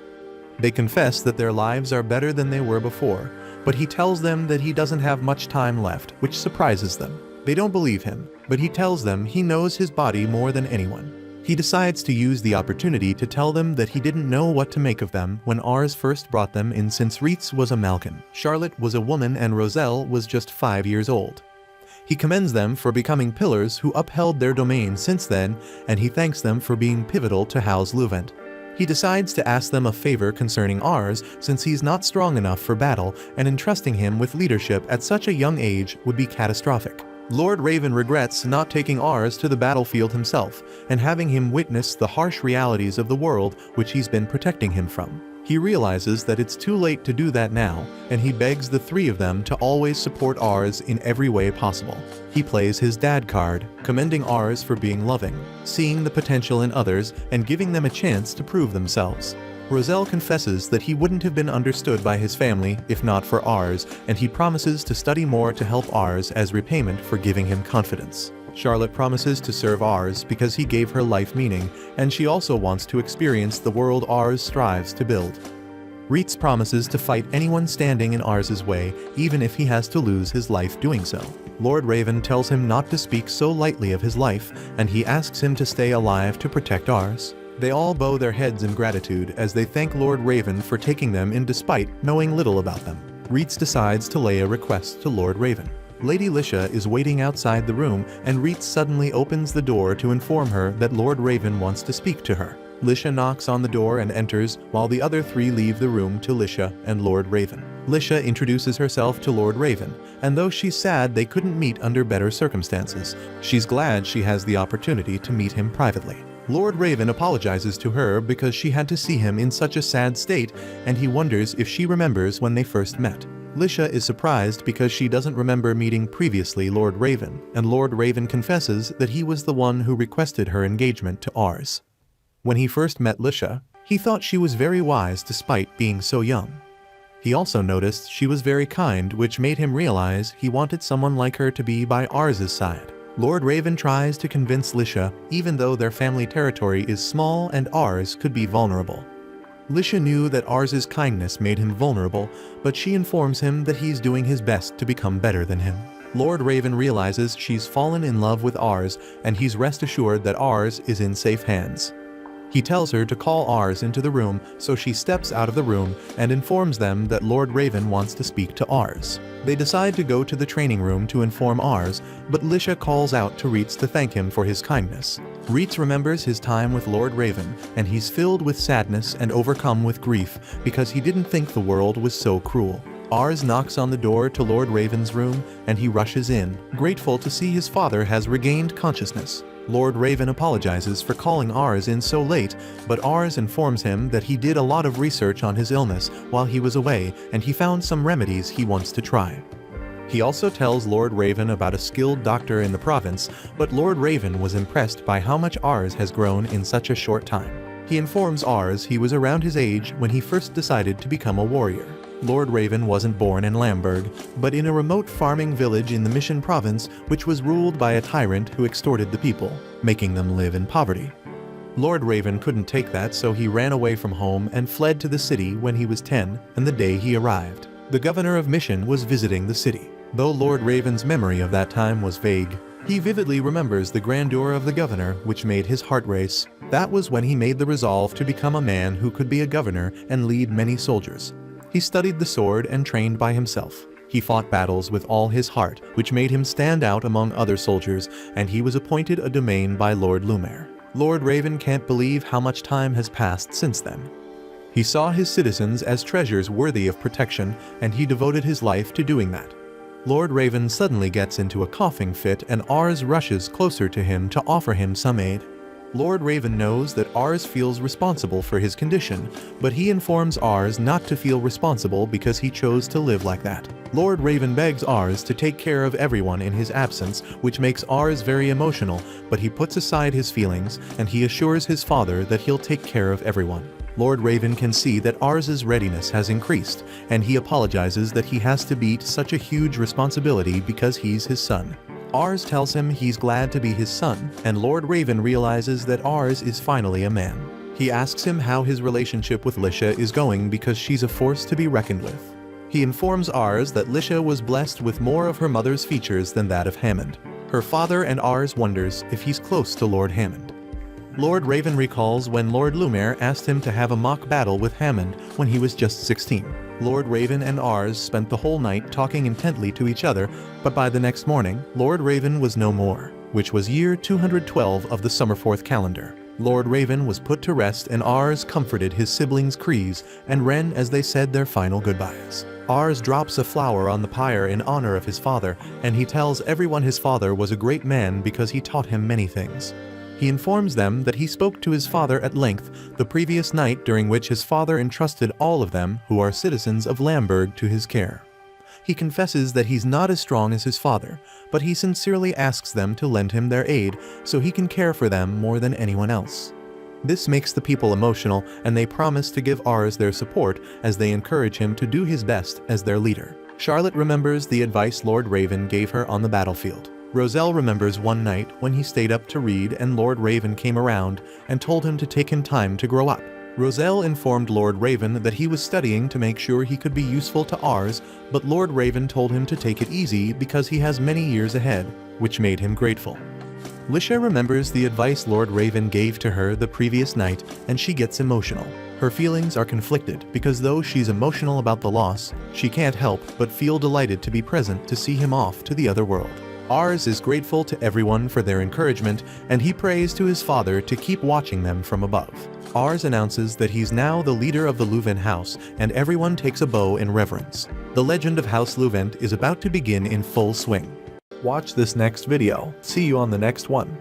They confess that their lives are better than they were before, but he tells them that he doesn't have much time left, which surprises them. They don't believe him, but he tells them he knows his body more than anyone. He decides to use the opportunity to tell them that he didn't know what to make of them when Ars first brought them in, since Reitz was a Malkin, Charlotte was a woman, and Roselle was just 5 years old. He commends them for becoming pillars who upheld their domain since then, and he thanks them for being pivotal to House Luvent. He decides to ask them a favor concerning Ars, since he's not strong enough for battle, and entrusting him with leadership at such a young age would be catastrophic. Lord Raven regrets not taking Ars to the battlefield himself, and having him witness the harsh realities of the world which he's been protecting him from. He realizes that it's too late to do that now, and he begs the three of them to always support Ars in every way possible. He plays his dad card, commending Ars for being loving, seeing the potential in others, and giving them a chance to prove themselves. Roselle confesses that he wouldn't have been understood by his family if not for Ars, and he promises to study more to help Ars as repayment for giving him confidence. Charlotte promises to serve Ars because he gave her life meaning, and she also wants to experience the world Ars strives to build. Reitz promises to fight anyone standing in Ars's way, even if he has to lose his life doing so. Lord Raven tells him not to speak so lightly of his life, and he asks him to stay alive to protect Ars. They all bow their heads in gratitude as they thank Lord Raven for taking them in despite knowing little about them. Reitz decides to lay a request to Lord Raven. Lady Lisha is waiting outside the room, and Reitz suddenly opens the door to inform her that Lord Raven wants to speak to her. Lisha knocks on the door and enters, while the other three leave the room to Lisha and Lord Raven. Lisha introduces herself to Lord Raven, and though she's sad they couldn't meet under better circumstances, she's glad she has the opportunity to meet him privately. Lord Raven apologizes to her because she had to see him in such a sad state, and he wonders if she remembers when they first met. Lisha is surprised because she doesn't remember meeting previously Lord Raven, and Lord Raven confesses that he was the one who requested her engagement to Ars. When he first met Lisha, he thought she was very wise despite being so young. He also noticed she was very kind, which made him realize he wanted someone like her to be by Ars's side. Lord Raven tries to convince Lisha, even though their family territory is small and Ars could be vulnerable. Lisha knew that Ars's kindness made him vulnerable, but she informs him that he's doing his best to become better than him. Lord Raven realizes she's fallen in love with Ars, and he's rest assured that Ars is in safe hands. He tells her to call Ars into the room, so she steps out of the room and informs them that Lord Raven wants to speak to Ars. They decide to go to the training room to inform Ars, but Lisha calls out to Reitz to thank him for his kindness. Reitz remembers his time with Lord Raven, and he's filled with sadness and overcome with grief because he didn't think the world was so cruel. Ars knocks on the door to Lord Raven's room, and he rushes in, grateful to see his father has regained consciousness. Lord Raven apologizes for calling Ars in so late, but Ars informs him that he did a lot of research on his illness while he was away, and he found some remedies he wants to try. He also tells Lord Raven about a skilled doctor in the province, but Lord Raven was impressed by how much Ars has grown in such a short time. He informs Ars he was around his age when he first decided to become a warrior. Lord Raven wasn't born in Lamberg, but in a remote farming village in the Mission province, which was ruled by a tyrant who extorted the people, making them live in poverty. Lord Raven couldn't take that, so he ran away from home and fled to the city when he was 10, and the day he arrived, the governor of Mission was visiting the city. Though Lord Raven's memory of that time was vague, he vividly remembers the grandeur of the governor, which made his heart race. That was when he made the resolve to become a man who could be a governor and lead many soldiers. He studied the sword and trained by himself. He fought battles with all his heart, which made him stand out among other soldiers, and he was appointed a domain by Lord Lumaire. Lord Raven can't believe how much time has passed since then. He saw his citizens as treasures worthy of protection, and he devoted his life to doing that. Lord Raven suddenly gets into a coughing fit, and Ars rushes closer to him to offer him some aid. Lord Raven knows that Ars feels responsible for his condition, but he informs Ars not to feel responsible because he chose to live like that. Lord Raven begs Ars to take care of everyone in his absence, which makes Ars very emotional, but he puts aside his feelings and he assures his father that he'll take care of everyone. Lord Raven can see that Ars's readiness has increased, and he apologizes that he has to beat such a huge responsibility because he's his son. Ars tells him he's glad to be his son, and Lord Raven realizes that Ars is finally a man. He asks him how his relationship with Lisha is going because she's a force to be reckoned with. He informs Ars that Lisha was blessed with more of her mother's features than that of Hammond. Her father and Ars wonders if he's close to Lord Hammond. Lord Raven recalls when Lord Lumiere asked him to have a mock battle with Hammond when he was just 16. Lord Raven and Ars spent the whole night talking intently to each other, but by the next morning, Lord Raven was no more, which was year 212 of the Summerforth calendar. Lord Raven was put to rest and Ars comforted his siblings Kreese and Ren as they said their final goodbyes. Ars drops a flower on the pyre in honor of his father, and he tells everyone his father was a great man because he taught him many things. He informs them that he spoke to his father at length the previous night, during which his father entrusted all of them, who are citizens of Lamberg, to his care. He confesses that he's not as strong as his father, but he sincerely asks them to lend him their aid so he can care for them more than anyone else. This makes the people emotional, and they promise to give Ars their support as they encourage him to do his best as their leader. Charlotte remembers the advice Lord Raven gave her on the battlefield. Roselle remembers one night when he stayed up to read and Lord Raven came around and told him to take him time to grow up. Roselle informed Lord Raven that he was studying to make sure he could be useful to Ars, but Lord Raven told him to take it easy because he has many years ahead, which made him grateful. Lisha remembers the advice Lord Raven gave to her the previous night, and she gets emotional. Her feelings are conflicted because though she's emotional about the loss, she can't help but feel delighted to be present to see him off to the other world. Ars is grateful to everyone for their encouragement, and he prays to his father to keep watching them from above. Ars announces that he's now the leader of the Leuven house, and everyone takes a bow in reverence. The legend of House Leuvent is about to begin in full swing. Watch this next video. See you on the next one.